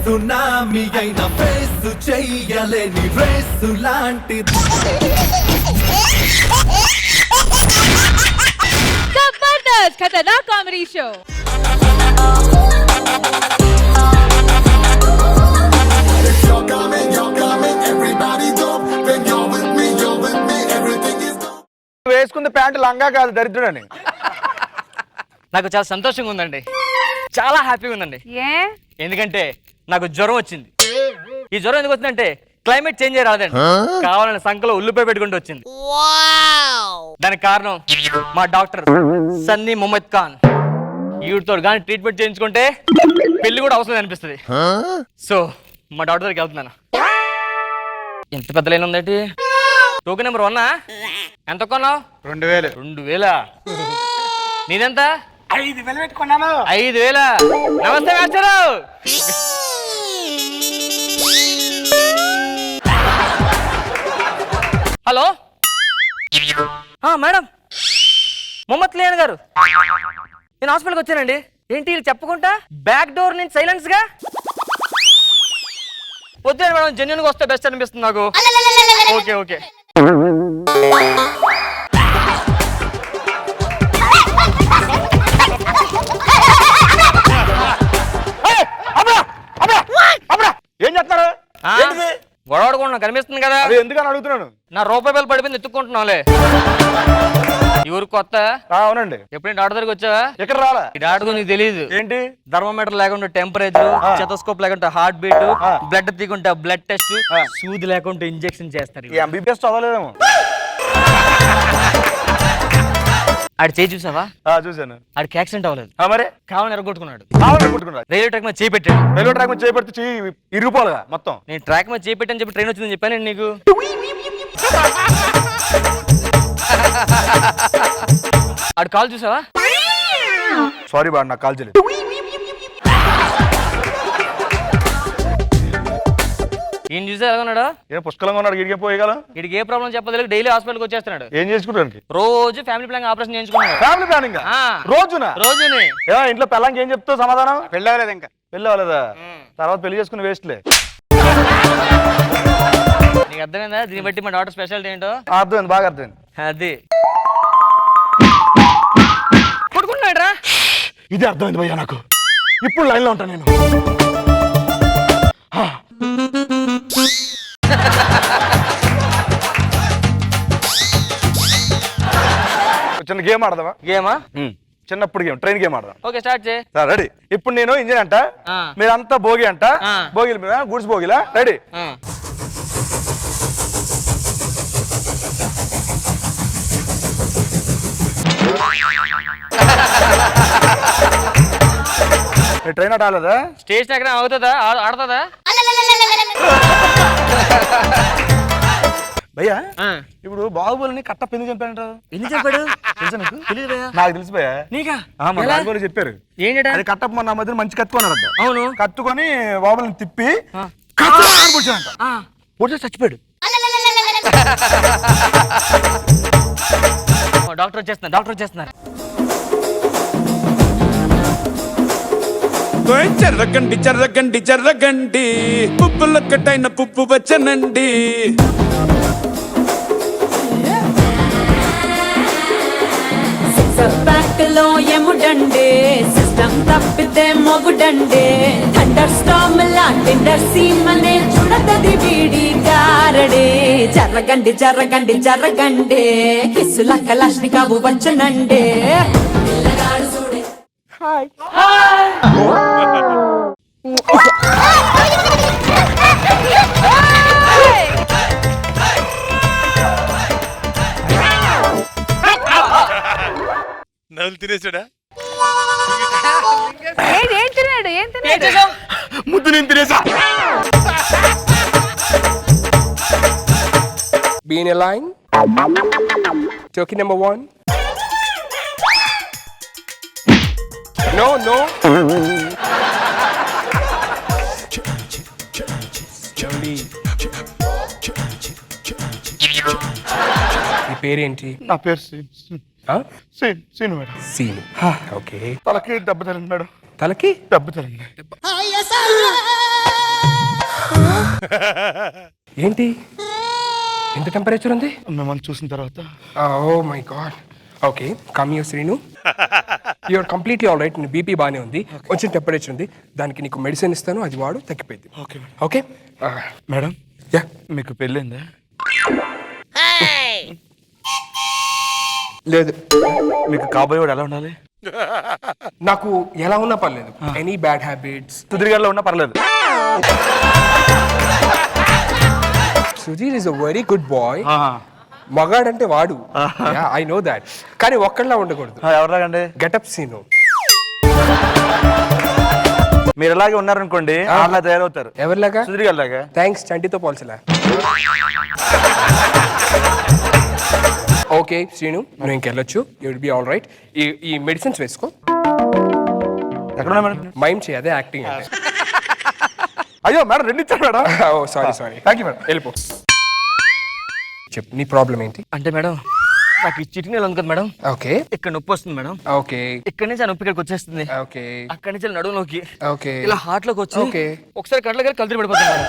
సునామీ అయిన ఫేస్ చెయ్యలేని రేసు లాంటి जबरदस्त खतरनाक कॉमेडी शो. వేసుకుంది ప్యాంట్ లంగా కాదు, దరిద్రుడని. నాకు చాలా సంతోషంగా ఉందండి. చాలా హ్యాపీగా ఉందండి. ఎందుకంటే నాకు జ్వరం వచ్చింది. ఈ జ్వరం ఎందుకు వచ్చిందంటే క్లైమేట్ చేంజ్ అయ్యి రాదండి, కావాలని సంకలో ఉల్లిపాయ పెట్టుకుంటూ వచ్చింది. దానికి కారణం మా డాక్టర్ సన్నీ మొహమ్మద్ ఖాన్. ఈవిడతో కానీ ట్రీట్మెంట్ చేయించుకుంటే పెళ్లి కూడా అవసరం అనిపిస్తుంది. సో మా డాక్టర్ దగ్గరికి వెళ్తున్నాను. ఎంత పెద్ద లైన్ ఉందండి. టోకెన్ నెంబర్ 1 ఎంత కొన్నావు? 2000. 2000. నీదెంత? 5,000 పెట్టుకున్నాను. 5000. నమస్తే మాస్టరు. హలో మేడం, మొహమ్మద్ క్లియర్ గారు, నేను హాస్పిటల్కి వచ్చానండి. ఏంటి వీళ్ళు చెప్పకుండా బ్యాక్ డోర్ నుంచి సైలెన్స్ గా? వద్దు మేడం, జెన్యున్ గా వస్తే బెస్ట్ అనిపిస్తుంది నాకు. Okay okay. ఏం చేస్తున్నారు? ఏంటిది? గొడవ ఆడుకుంటున్నా, కనిపిస్తుంది కదా? అది ఎందుకని అడుగుతున్నాను. నా రూపాయి బిల్ పడిపోయింది, ఎత్తుక్కుంటున్నావులే. ఈ ఊరు కొత్త? అవునండి. ఎప్పుడైనా డాక్టర్ దగ్గరికి వచ్చావా? ఎక్కడ రాలా? ఈ డాక్టర్ నీకు తెలియదు ఏంటి? థర్మోమీటర్ లేకుండా టెంపరేచర్, స్టెతోస్కోప్ లేకుండా హార్ట్ బీట్, బ్లడ్ తీకుంటే బ్లడ్ టెస్ట్, సూది లేకుండా ఇంజెక్షన్ చేస్తారు. ఎంబీబీఎస్ చదవలేదేమో. ఆడు చేయి చూసావా? చూసాను. ఆడికి యాక్సిడెంట్ అవ్వలేదు, మరి కావాలని ఎరగొట్టుకున్నాడు. కొట్టుకున్నారు. రైల్వే ట్రాక్ మీద చేయి పెట్టాడు. రైల్వే ట్రాక్ మీద చేపడితే ఇరిగిపోవాలిగా మొత్తం. నేను ట్రాక్ మీద చేయి పెట్టని చెప్పి ట్రైన్ వచ్చిందని చెప్పాను నేను నీకు. ఆడు కాల్ చూసావా? సారీ బాగా నాకు కాల్ చేయలేదు. ఈయన చూసా ఎలాగున్నాడు? ఏం పుష్కలంగా ఉన్నాడు. గిడికి పోయగలం. వీడికి ఏ ప్రాబ్లం చెప్పలేదు, డైలీ హాస్పిటల్కి వచ్చేస్తున్నాడు. ఏం చేసుకుంటానికి? రోజు ఫ్యామిలీ ప్లానింగ్ ఆపరేషన్ చేయించుకున్నాడు. ఫ్యామిలీ ప్లానింగ్ రోజున? రోజుని. ఇంట్లో పిల్లలకి ఏం చెప్తావు సమాధానం? పెళ్ళి అవ్వలేదు ఇంకా. పెళ్ళి అవ్వలేదా? తర్వాత పెళ్లి చేసుకుని వేస్ట్లే. నీకు అర్థమైందా దీన్ని బట్టి మా డాక్టర్ స్పెషాలిటీ ఏంటో? అర్థమైంది, బాగా అర్థమైంది. అది కొడుకున్నాడు రా. ఇది అర్థమైంది భయ్యా నాకు. ఇప్పుడు లైన్ లో ఉంటాను నేను. చిన్న గేమ్ ఆడదామా? గేమా? చిన్నప్పుడు గేమ్, ట్రైన్ గేమ్ ఆడదాం. ఓకే స్టార్ట్ చేయి. రెడీ. ఇప్పుడు నేను ఇంజిన్ అంట, మీరంతా భోగి అంట. భోగిలు మీద గుడ్స్ భోగిలా. రెడీ. ట్రైన్ ఆట ఆడలేదా? స్టేషన్ ఎక్కడ అవుతుందా? ఆడుతుందా? భయ్యా ఇప్పుడు బాహుబలిని కట్టప్ప ఎందుకు చంపాడంటారు? ఎందుకు చెప్పాడు? తెలుసా నీకు? తెలియదు. నాకు తెలిసిపోయా. నీకా? మా బాహుబలి చెప్పారు. ఏంటంటే అది కట్టప్ప మొన్న మధ్యన మంచి కత్తుకున్నాడంట. అవును. కత్తుకొని బాహుబలిని తిప్పి పొడిచాడంట. పొడిచి చచ్చిపోయాడు. డాక్టర్ వచ్చేస్తున్నారు, డాక్టర్ వచ్చేస్తున్నారు. జర్రగండి జర్రగండి జర్రగండి, పుప్పులొక్కటైన పుప్పు వచ్చనండి. బ్యాక్లో ఎముడండే, సిస్టమ్ తప్పితే మొగుడండే. థండర్ స్టామ్ లాంటి సీమనే చూడదది వీడి గారడే. జర్రగండి జర్రగండి జర్రగండే, కిస్సుల కలాష్ని కావు వచ్చనండే. హాయ్ నవ్వులు తినేసాడా? ఏం తిన్నాడు? ముద్దు నేను తినేసా. Be in a line. Jockey number 1. No. Slowly. ఈ పేరేంటి? నా పేరు సీను మేడం. సీను. ఓకే. తలకి దెబ్బ తగిలింది మేడం. తలకి దెబ్బ తగిలింది. ఏంటి ఎంత టెంపరేచర్ ఉంది? మిమ్మల్ని చూసిన తర్వాత. Oh my God. Okay, come you Srinu. You're completely all right. BP బాగానే ఉంది, కొంచెం టెంపరేచర్ ఉంది. దానికి నీకు మెడిసిన్ ఇస్తాను, అది వాడు, తగ్గిపోయింది. Okay okay madam. యా, మీకు పెళ్ళిందా? లేదు. మీకు కాబోయేవాడు ఎలా ఉండాలి? నాకు ఎలా ఉన్నా పర్లేదు. Any bad habits. సుధీర్ ఉన్నా పర్లేదు. Sudheer is a very good boy. మగాడంటే వాడు. I know that. కానీ ఒక్కళ్ళ ఉండకూడదు. ఎవరిలాగండి? Getup scene. మీరు ఇలాగే ఉన్నారనుకోండి అలా తయారవుతారు. ఎవరిలాగా? సుధీర్ గారి లాగా. థ్యాంక్స్, చంటితో పోల్చలా. ఓకే శ్రీను, నువ్వు ఇంకెళ్ళొచ్చు. You will be all right. ఈ మెడిసిన్స్ వేసుకో. ఎక్కడ మేడం? మైమ్ చేయి, అదే యాక్టింగ్ అంటే. అయ్యో మేడం 2 ఇచ్చారు madam. Oh sorry. Thank you madam. వెళ్ళిపో. చెప్పు, నీ ప్రాబ్లం ఏంటి? అంటే మేడం నాకు ఈ చిటికి ఉంది కదా మేడం, ఓకే ఇక్కడ నొప్పి వస్తుంది మేడం. ఓకే ఇక్కడ నుంచి ఆ నొప్పి ఇక్కడికి వచ్చేస్తుంది. ఓకే అక్కడి నుంచి నడుములోకి, ఓకే ఇలా హార్ట్ లోకి వచ్చి ఓకే. ఒకసారి కళ్ళకి కలిసి పడిపోతుంది మేడం.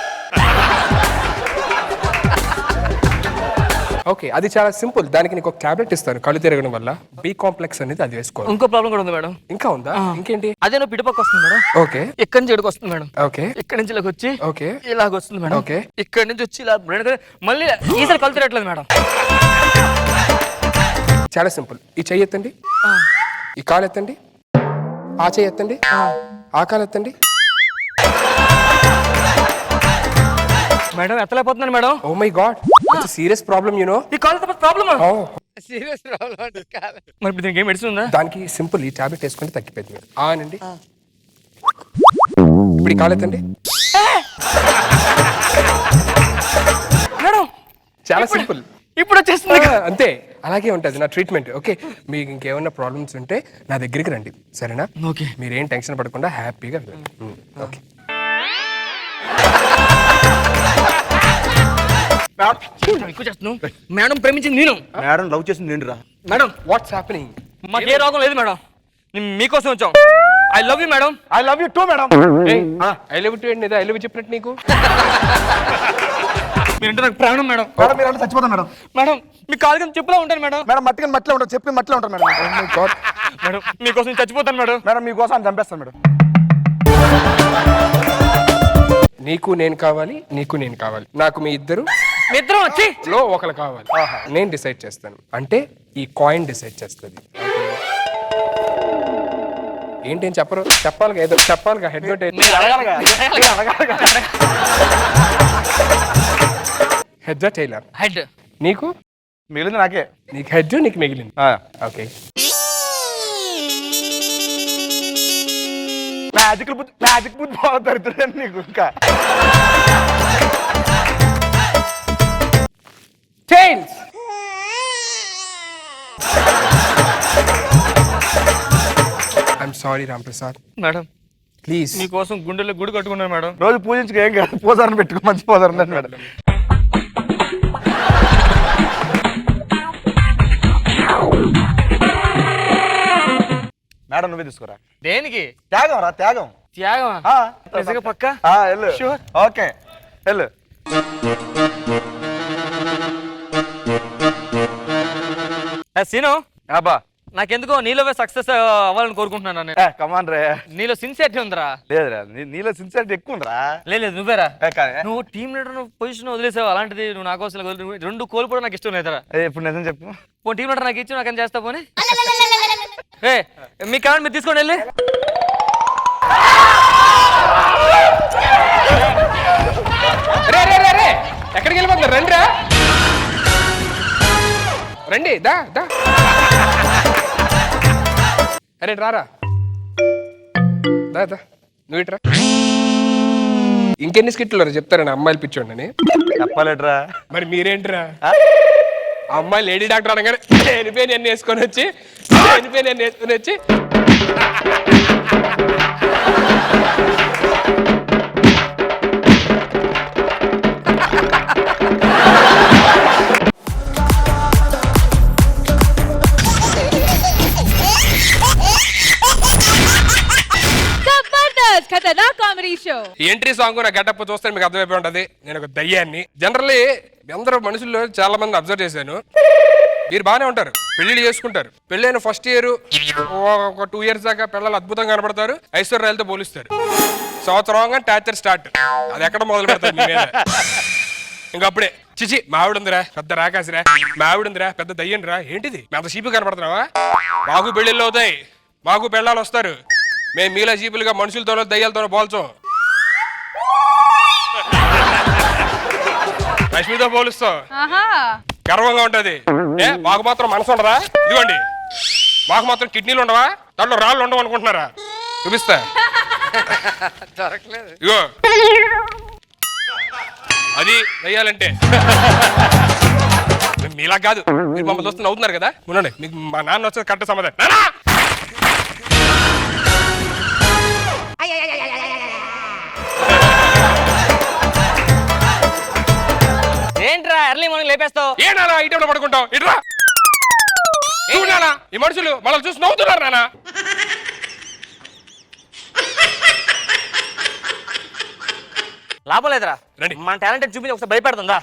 ఓకే, అది చాలా సింపుల్. దానికి నీకు ఒక టాబ్లెట్ ఇస్తాను కళ్ళు తిరగడం వల్ల. బి కాంప్లెక్స్ అనేది అది వేసుకో. ఇంకో ప్రాబ్లం కూడా ఉంది మేడం. ఇంకా ఉందా? ఇంకేంటి? అదే నొప్పి ఇటుపక్క వస్తుంది మేడం. ఓకే ఇక్కడి నుంచి ఇక్కడికి వస్తుంది మేడం. ఓకే ఇక్కడి నుంచి ఇలాగ వచ్చి ఓకే ఇలాగ వస్తుంది మేడం. ఓకే. ఇక్కడి నుంచి వచ్చి ఇలా మళ్ళీ ఈసారి కళ్ళు తిరగట్లేదు మేడం. చాలా సింపుల్. ఈ చెయ్యి ఎత్తండి, ఈ కాలు ఎత్తండి, ఆ చెయ్యి ఎత్తండి, ఆ కాలు ఎత్తండి. మేడం ఎత్తలేకపోతున్నాను madam. Oh my god, it's serious problem you know. ఈ కాల్ ప్రాబ్లమ్ ఓ సీరియస్ ప్రాబ్లం అంటే కాదు. మరి ఇప్పుడు దీనికి ఏం మెడిసిన్ ఉందా? దానికి సింపుల్, ఈ టాబ్లెట్ వేసుకుంటే తగ్గిపోయింది. ఆనండి. ఇప్పుడు ఈ కాలు ఎత్తండి. మేడం చాలా సింపుల్. ఇప్పుడు వచ్చేస్తుంది. అంతే, అలాగే ఉంటుంది నా ట్రీట్మెంట్. ఓకే, మీకు ఇంకేమైనా ప్రాబ్లమ్స్ ఉంటే నా దగ్గరికి రండి, సరేనా? ఓకే. మీరేం టెన్షన్ పడకుండా హ్యాపీగా ఓకే. ఎక్కువ చేస్తున్నావు మేడం. ప్రేమించింది నేను. మేడం లవ్ చేసింది ఏంటిరా? Madam what's happening? మాకు ఏ రోగం లేదు మేడం. మీకోసం వచ్చాం. I love you madam. I love you two madam. I love you ఏంటి? ఐ లవ్ యూ చెప్పినట్టు నీకు. మీరంటే నాకు ప్రాణం మేడం. మేడం మీరు అంటే చచ్చిపోతాం మేడం. మేడం మీ కాలు కింద చెప్పులా ఉంటాను మేడం. మేడం మట్టిలో ఉంటారు, చెప్పి మట్టిలో ఉంటారు మేడం. మేడం మీకోసం చచ్చిపోతాను మేడం. మేడం మీకోసం అని చంపేస్తాను మేడం. నీకు నేను కావాలి, నీకు నేను కావాలి. నాకు మీ ఇద్దరు మీ ఇద్దరం వచ్చి లో ఒకరు కావాలి. నేను డిసైడ్ చేస్తాను, అంటే ఈ కాయిన్ డిసైడ్ చేస్తుంది. ఏంటి అని చెప్పరు? చెప్పాలిగా, ఏదో చెప్పాలిగా. Head head tailor. హెడ్. నీకు మిగిలింది నాకే. నీకు హెడ్, నీకు మిగిలింది. ఓకే. మ్యాజిక్ బుద్ధి బాగుతారు నీకు. ఇంకా chains. I'm sorry Ram Prasad. Madam please. మీకోసం గుండెల్లో గుడి కట్టుకున్నాను మేడం. రోజు పూజించుకు ఏం కాదు, పూజారిని పెట్టుకో, మంచి పూజారు మేడం. మేడం నువ్వే తీసుకోరా. దేనికి? త్యాగం రా, త్యాగం. త్యాగం నిజంగా పక్క. వెళ్ళు. Sure. ఓకే వెళ్ళు. సీను అబ్బా నాకెందుకో నీలో సక్సెస్ అవ్వాలని కోరుకుంటున్నాను నేను. కమాన్ రే. నీలో సిన్సియారిటీ ఉందిరా. లేదురా, నీలో సిన్సియారిటీ ఎక్కువ ఉందిరా. లేదు నువ్వేరా. కానీ నువ్వు టీమ్ లీడర్ పొజిషన్ వదిలేసావు. అలాంటిది నువ్వు నా కోసం రెండు కోల్పోవడం నాకు ఇష్టం లేదురా. ఇప్పుడు నిజం చెప్పు. పోనీ టీమ్ లీడర్ నాకు ఇచ్చి నాకేం చేస్తా పోనీ. మీ కావాలి మీరు తీసుకోండి వెళ్ళి. ఎక్కడికి వెళ్ళిపోతున్నారు? రండి రా, రండి. దా దా. అరే రారా, దా దా. నువ్వు ఇట్రా. ఇంకెన్ని స్కిట్లు చెప్తారని అమ్మాయిలు పిచ్చోండి అని చెప్పాలట్రా. మరి మీరేంటిరా? అమ్మాయి లేడీ డాక్టర్ అనగానే ఎనిపోయి అన్ని వేసుకొని వచ్చి కామెడీ షో. ఎంట్రీ సాంగ్ నా గెటప్ చూస్తే మీకు అర్థమైపోయి ఉంటది నేను ఒక దయ్యాన్ని. జనరల్లీ అందరూ మనుషుల్లో చాలా మంది అబ్జర్వ్ చేశాను, మీరు బాగానే ఉంటారు, పెళ్లిళ్ళు చేసుకుంటారు. పెళ్ళైన ఫస్ట్ ఇయర్ ఒక 2 years దాకా పిల్లలు అద్భుతంగా కనబడతారు, ఐశ్వర్యాలతో పోలిస్తారు. సంవత్సరంగా టార్చర్ స్టార్ట్. అది ఎక్కడ మొదలు పెడతారు మీ మీద. ఇంకప్పుడే చిచి మావిడుందిరా పెద్ద రాకాసిరా, మావిడుందిరా పెద్ద దయ్యండిరా. ఏంటిది అంత చీపు కనపడుతున్నావా? మాకు పెళ్ళిళ్ళు అవుతాయి, మాకు పెళ్ళాలు వస్తారు. మేము మీలా చీపులుగా మనుషులతోనో దయ్యాలతోనో పోల్చాం. లక్ష్మితో పోలుస్తాం, గర్వంగా ఉంటది. మాకు మాత్రం మనసు ఉండదా? ఇదిగోండి, మాకు మాత్రం కిడ్నీలు ఉండవా? దాంట్లో రాళ్ళు ఉండవు అనుకుంటున్నారా? చూపిస్తా. దొరకలేదు. ఇగో అది దయ్యాలంటే మీలా కాదు. మీరు మమ్మల్ని చూస్తే నవ్వుతున్నారు కదా, ఉండండి మీకు మా నాన్న వచ్చేది కరెక్ట్ సమాధానం. నాన్న ఏంట్రా ఎర్లీ మార్నింగ్ లేపేస్తావు? ఏ నాన్న ఈ టైంలో పడుకుంటావు? ఇట్రా నాన్న, ఈ మనుషులు మనల్ని చూసి నవ్వుతున్నారు నాన్న. లాభం లేదురా, రండి. మన టాలెంట్ చూపించి ఒకసారి భయపెడుతుందా?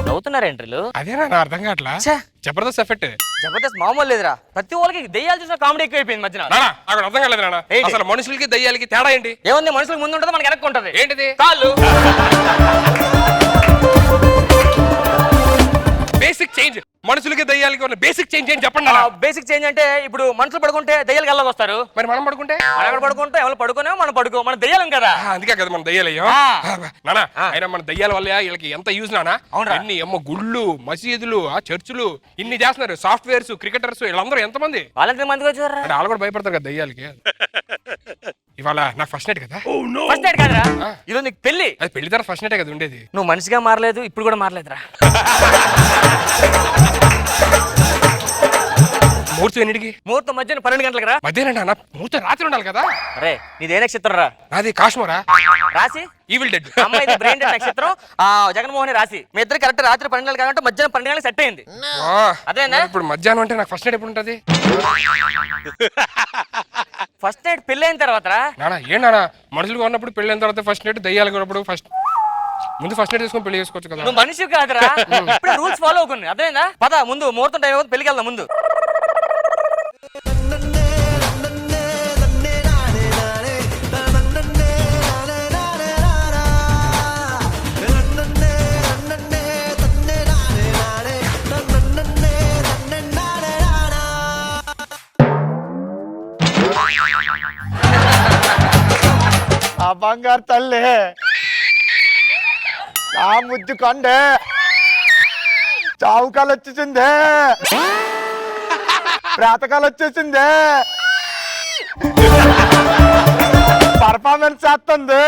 నవ్వుతున్నారు ఎంట్రీలు. అదేనా నా అర్థం కావట్లా. ఛే. జబర్దస్త్ ఎఫెక్ట్ జబర్దస్త్ మామూలు లేదురా, ప్రతి వాళ్ళకి దెయ్యాలు చూసిన కామెడీ ఎక్కువైపోయింది మధ్యన. నానా, అక్కడ అర్థం కాలేదు నాన్న. ఏంటి? అసలు మనుషులకి దయ్యాలకి తేడా ఏంటి? ఏముంది, మనుషులకు ముందు ఉంటుంది, మనకి వెనక్కి ఉంటుంది. ఏంటిది? కాళ్ళు. Basic change. మనుషులకి దయ్యాలకి ఉన్న బేసిక్ చేంజ్ ఏంటి చెప్పండి నాన్న. బేసిక్ చేంజ్ అంటే ఇప్పుడు మనుషులు పడుకుంటే దయ్యాలు గల్లకు వస్తారు. మరి మనం పడుకుంటే మనం ఎక్కడ పడుకుంటే ఎవరు పడుకునేమో మనం పడుకో, మన దయ్యాలం కదా. అందుకే కదా మనం దయ్యాలయ్యో. నానా, అయినా మన దయ్యాల వల్ల వీళ్ళకి ఎంత యూజ్ నానా. అవునా? ఎన్ని గుళ్ళు, మసీదులు, ఆ చర్చిలు ఇన్ని చేస్తున్నారు. సాఫ్ట్వేర్స్, క్రికెటర్స్ వీళ్ళందరూ ఎంతమంది వాళ్ళంత మందికి వచ్చారా? అంటే వాళ్ళు కూడా భయపడతారు కదా దయ్యాలకి. ఇవాళ నాకు ఫస్ట్ నైట్ కదా. ఫస్ట్ నైట్ కాదురా, ఈరోజు నీకు పెళ్లి. అది పెళ్లి తర్వాత ఫస్ట్ నైటే కదా ఉండేది. నువ్వు మనిషిగా మారలేదు, ఇప్పుడు కూడా మారలేదురా. ముహూర్తం ఎన్నిటికి? ముహూర్తం మధ్యాహ్నం 12 గంటలకు రా. మధ్యాహ్నం నాన్న, ముహూర్తం రాత్రి ఉండాలి కదా. అరే నీదే నక్షత్రం రా. అది కాశ్మోరా రాసి ఈవిల్ డెడ్. అమ్మాయి బ్రెయిన్ డెడ్ నక్షత్రం, జగన్మోహన్ రాసి. మీ ఇద్దరు కరెక్ట్ రాత్రి 12 గంటలు కాబట్టి మధ్యాహ్నం 12 గంటలకు సెట్ అయింది. అదేనా? ఇప్పుడు మధ్యాహ్నం అంటే నాకు ఫస్ట్ నైట్ ఎప్పుడు ఉంటది? ఫస్ట్ నైట్ పెళ్లి అయిన తర్వాత రా. నానా ఏంటన్నా, మనుషులుగా ఉన్నప్పుడు పెళ్ళైన తర్వాత ఫస్ట్ నైట్, దయ్యాలుగా ఉన్నప్పుడు ఫస్ట్ ముందు ఫస్ట్ నైట్ తీసుకొని పెళ్లి చేసుకోవచ్చు కదా. నువ్వు మనిషి కాదురా, ఇప్పుడు రూల్స్ ఫాలో అవుకుని. అదేనా? పద ముందు ముహూర్తం టైం అవుతుంది, పెళ్లికి వెళ్దాం ముందు. ఆ బంగారు తల్లి, ఆ ముద్దు కొండే చావుకాలు వచ్చేసిందే, ప్రేతకాలు వచ్చేసిందే, పర్ఫార్మెన్స్ చేస్తుంది.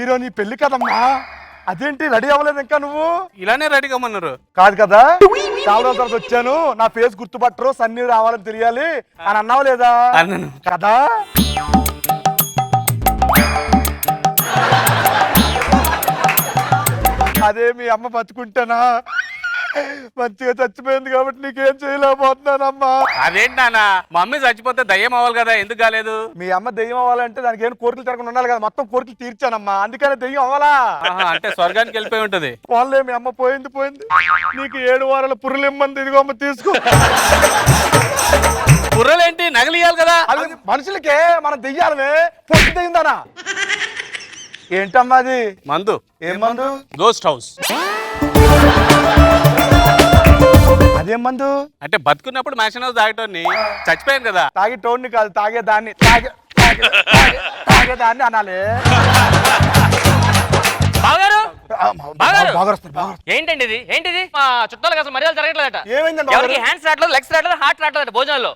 ఈరోజు నీ పెళ్లి కదమ్మా, అదేంటి రెడీ అవ్వలేదు ఇంకా నువ్వు? ఇలానే రెడీ కమ్మన్నారు. కాదు కదా, చాలా రోజుల తర్వాత వచ్చాను, నా ఫేస్ గుర్తుపట్టరు, సన్నీ రావాలని తెలియాలి అని అన్నావు లేదా? అన్నాను. కదా అదే మీ అమ్మ బతుకుంటేనా మంచిగా చచ్చిపోయింది కాబట్టి నీకేం చేయలేకపోతున్నానమ్మా. అదేంటి నాన్న, మా మమ్మీ చచ్చిపోతే దయ్యం అవ్వాలి కదా, ఎందుకు కాలేదు? మీ అమ్మ దెయ్యం అవ్వాలంటే దానికి ఏం కోరికలు తిరగకుండా ఉండాలి కదా, మొత్తం కోరికలు తీర్చానమ్మా, అందుకనే దెయ్యం అవ్వాలా. అంటే స్వర్గానికి వెళ్ళిపోయి ఉంటది. పోన్లే, మీ అమ్మ పోయింది పోయింది, నీకు 7 వారాల పుర్రెలు ఇమ్మంది, ఇదిగో అమ్మ తీసుకో. పుర్రలేంటి, నగలు ఇయ్యాలి కదా. అది మనుషులకే, మనం దెయ్యాలమే, పొట్టి దెయ్యిందానా? ఏంటమ్మా అది? మందు. ఏం మందు? Ghost house. అదేం మందు? అంటే బతుకున్నప్పుడు మ్యాషన్ హౌస్ తాగటోని, చచ్చిపోయాను కదా. తాగే టోన్ని కాదు, తాగేదాన్ని, తాగేదాన్ని అనాలి. బాగారు బాగా వస్తారు. ఏంటండి ఇది? ఏంటిది? మా చుట్టాలకు అసలు మర్యాద జరగట్లేదట. ఏమైందండి? ఎవరికి హ్యాండ్స్ రావట్లేదు, లెగ్స్ రావట్లేదు, హార్ట్ రావట్లేదు భోజనాల్లో.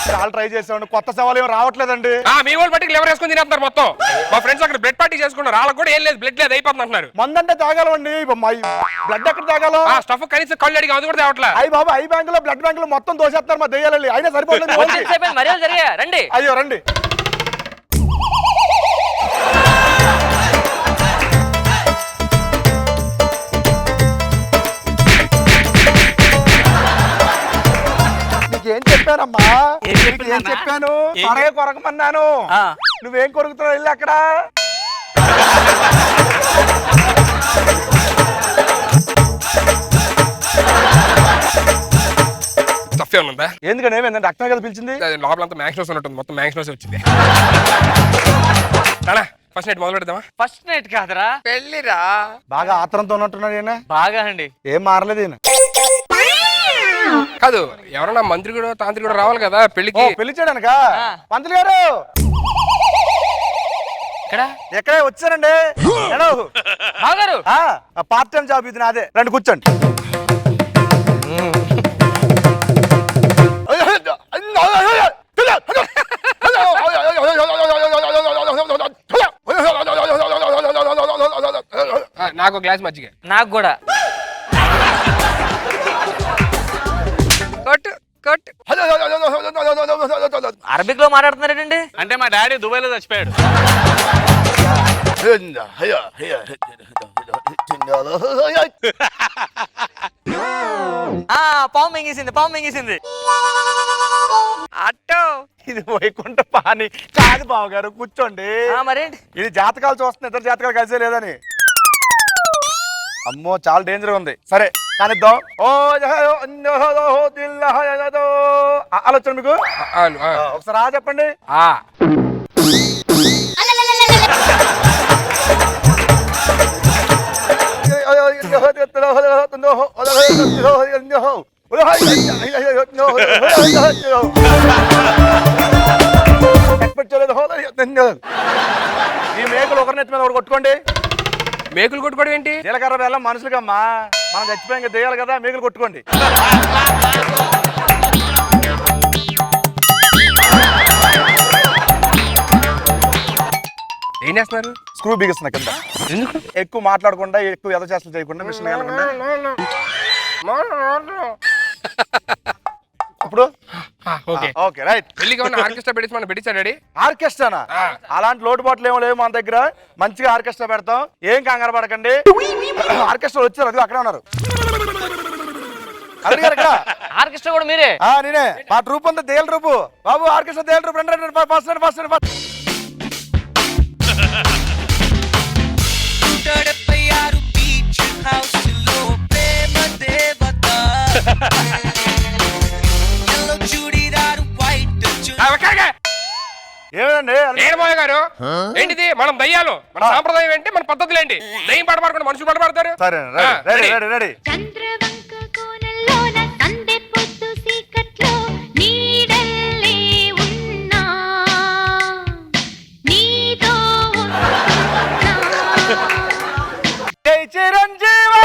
చాలా ట్రై చేసామండి, కొత్త సవాలు ఏమి రావట్లేదండి. మీ వాళ్ళు బట్టి ఎవరు వేసుకొని తినేస్తున్నారు మొత్తం. మా ఫ్రెండ్స్ అక్కడ బ్లడ్ పార్టీ చేసుకున్నారు, వాళ్ళకి కూడా ఏం లేదు, బ్లడ్ లేదు, అయిపోతుంది అంటున్నారు. మందంటే తాగాలండి, బ్లడ్ ఎక్కడ తాగాలో? స్టఫ్ కనీసం కళ్ళు అడిగి అది కూడా తేవట్లే. అయ్యి బాబా, ఐ బ్యాంక్ లో బ్లడ్ బ్యాంక్ లో మొత్తం దోసేస్తున్నారు మా దెయ్యాలి, అయినా సరిపోతుంది. మర్యాద జరిగా రండి. అయ్యో రండి. నీకేం చెప్పానమ్మా? ఏం చెప్పాను ఏం నాన్న? చెప్పాను? త్వరగా కొరకమన్నాను. నువ్వేం కొరుకుతున్నావు? వెళ్ళి అక్కడ. స్టఫ్ ఏమన్నా ఉందా? ఎందుకంటే ఏమైందంటే రక్తం కదా పిలిచింది. లోపలంతా మ్యాక్సినోస్ ఉన్నట్టుంది, మొత్తం మ్యాక్సినోస్ వచ్చింది. ఫస్ట్ నైట్ మొదలు పెడదామా? ఫస్ట్ నైట్ కాదురా, పెళ్లిరా. బాగా ఆత్రంతో ఉన్నట్టున్నాడు ఈయన. బాగా అండి. ఏం మారలేదు ఈయన. కాదు, ఎవరన్నా మంత్రి కూడా తాంత్రి కూడా రావాలి కదా పెళ్లికి. పెళ్లి చేయడానికా? పంతులు గారు ఇక్కడ ఎక్కడే వచ్చానండి. హలో బాగారు పార్ట్ టైం జాబ్ ఇది నాదే, రండి కూర్చోండి. నాకు గ్లాస్ మజ్జిగ. నాకు కూడా కొట్టు కొట్టు. అరబిక్ లో మాట్లాడుతున్నారేంటండి? అంటే మా డాడీ దుబాయ్ లో చచ్చిపోయాడు. పాము మింగేసింది, పాము మింగేసింది. అట్టో ఇది వైకుంఠ పాని కాదు బావగారు, కూర్చోండి. మరేంటి? ఇది జాతకాలు చూస్తున్నా, ఇద్దరు జాతకాలు కలిసే లేదని. అమ్మో చాలా డేంజర్ ఉంది. సరే కానిద్దాం. ఆలోచన మీకు ఒకసారి చెప్పండి. ఎక్స్పెక్ట్ చేయలేదు. ఈ మేకలు ఒకరినెత్తి మీద ఒకటి కొట్టుకోండి. మేకులు కొట్టుకోవడం ఏంటి? జీలకర్ర బెల్లం మనుషులకమ్మా, మనం చచ్చిపోయాక దేయాలి కదా, మేకలు కొట్టుకోండి. ఏం చేస్తున్నారు? స్క్రూ బిగిస్తున్నా కింద. ఎక్కువ మాట్లాడకుండా, ఎక్కువ ఎద చేష్టలు చేయకుండా మిషన్ కలగకుండా. ఇప్పుడు ఓకే రైట్. పెళ్లిగా ఉన్న ఆర్కెస్ట్రా పెట్టి మనం పెట్టించాడు. ఆర్కెస్ట్రానా? అలాంటి లోటుపాట్లు ఏమో లేవు మన దగ్గర. మంచిగా ఆర్కెస్ట్రా పెడతాం, ఏం కంగారు పడకండి. ఆర్కెస్ట్రా వచ్చారు, అది అక్కడే ఉన్నారు. ఆర్కెస్ట్రా కూడా మీరే? నేనే. మా ట్రూప్ అంతా దేల్ రూపు బాబు. ఆర్కెస్ట్రా దేల్ రూపు. రండి ఫాస్ట్. ఏమిటండి ఏడబోయ గారు, ఏంటిది? మనం దయ్యాలు, మన సాంప్రదాయం ఏంటి, మన పద్ధతులు ఏంటి? దయ్యం పాట పాడుకుంటే మనుషులు పాట పాడతారు. సరే రెడీ. చిరంజీవి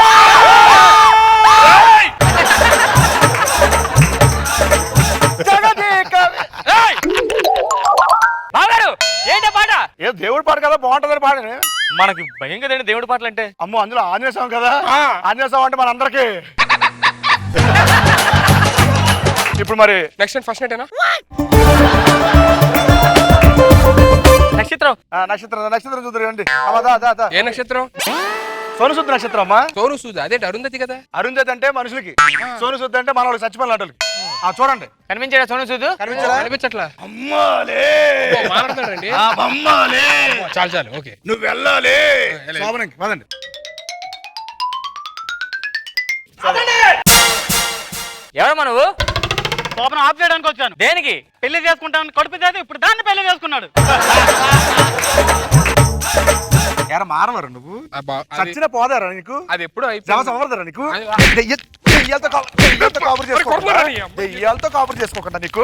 ఏంటి పాట? ఏ దేవుడి పాట కదా, బాగుంటుందని పాడని. మనకి భయం కదండి దేవుడి పాటలు అంటే. అమ్మో అందులో ఆంజనేయ స్వామి కదా, ఆంజనేయ స్వామి అంటే మనందరికి. ఇప్పుడు మరి నెక్స్ట్ ఫస్ట్ నైట్ నక్షత్రం చూద్దరండి. ఏ నక్షత్రం? సోనుసుద్ నక్షత్రం అమ్మా. సోనుసుద్ అదే అరుంధతి కదా. అరుంధతి అంటే మనుషులకి, సోనుసుద్ అంటే మన వాళ్ళు చచ్చిపోయిన ఆటలకి. చూడండి కనిపించాడా సోనుసుద్? కనిపించట్లా. అమ్మాలే మాట్లాడతాడండి. చాలు ఓకే. నువ్వు వెళ్ళాలి. పదండి. ఎవరమ్మా నువ్వు? కోపం ఆఫ్ చేయడానికి వచ్చాను. దేనికి? పెళ్లి చేసుకుంటాను కడుపు చేసి ఇప్పుడు దాన్ని పెళ్లి చేసుకున్నాడు. ఎరా మారవరా నువ్వు? చచ్చిన పోదారా నీకు? అది ఎప్పుడు అవరదరా నీకు? దెయ్యాలతో కాపురు చేసుకోకుండా నీకు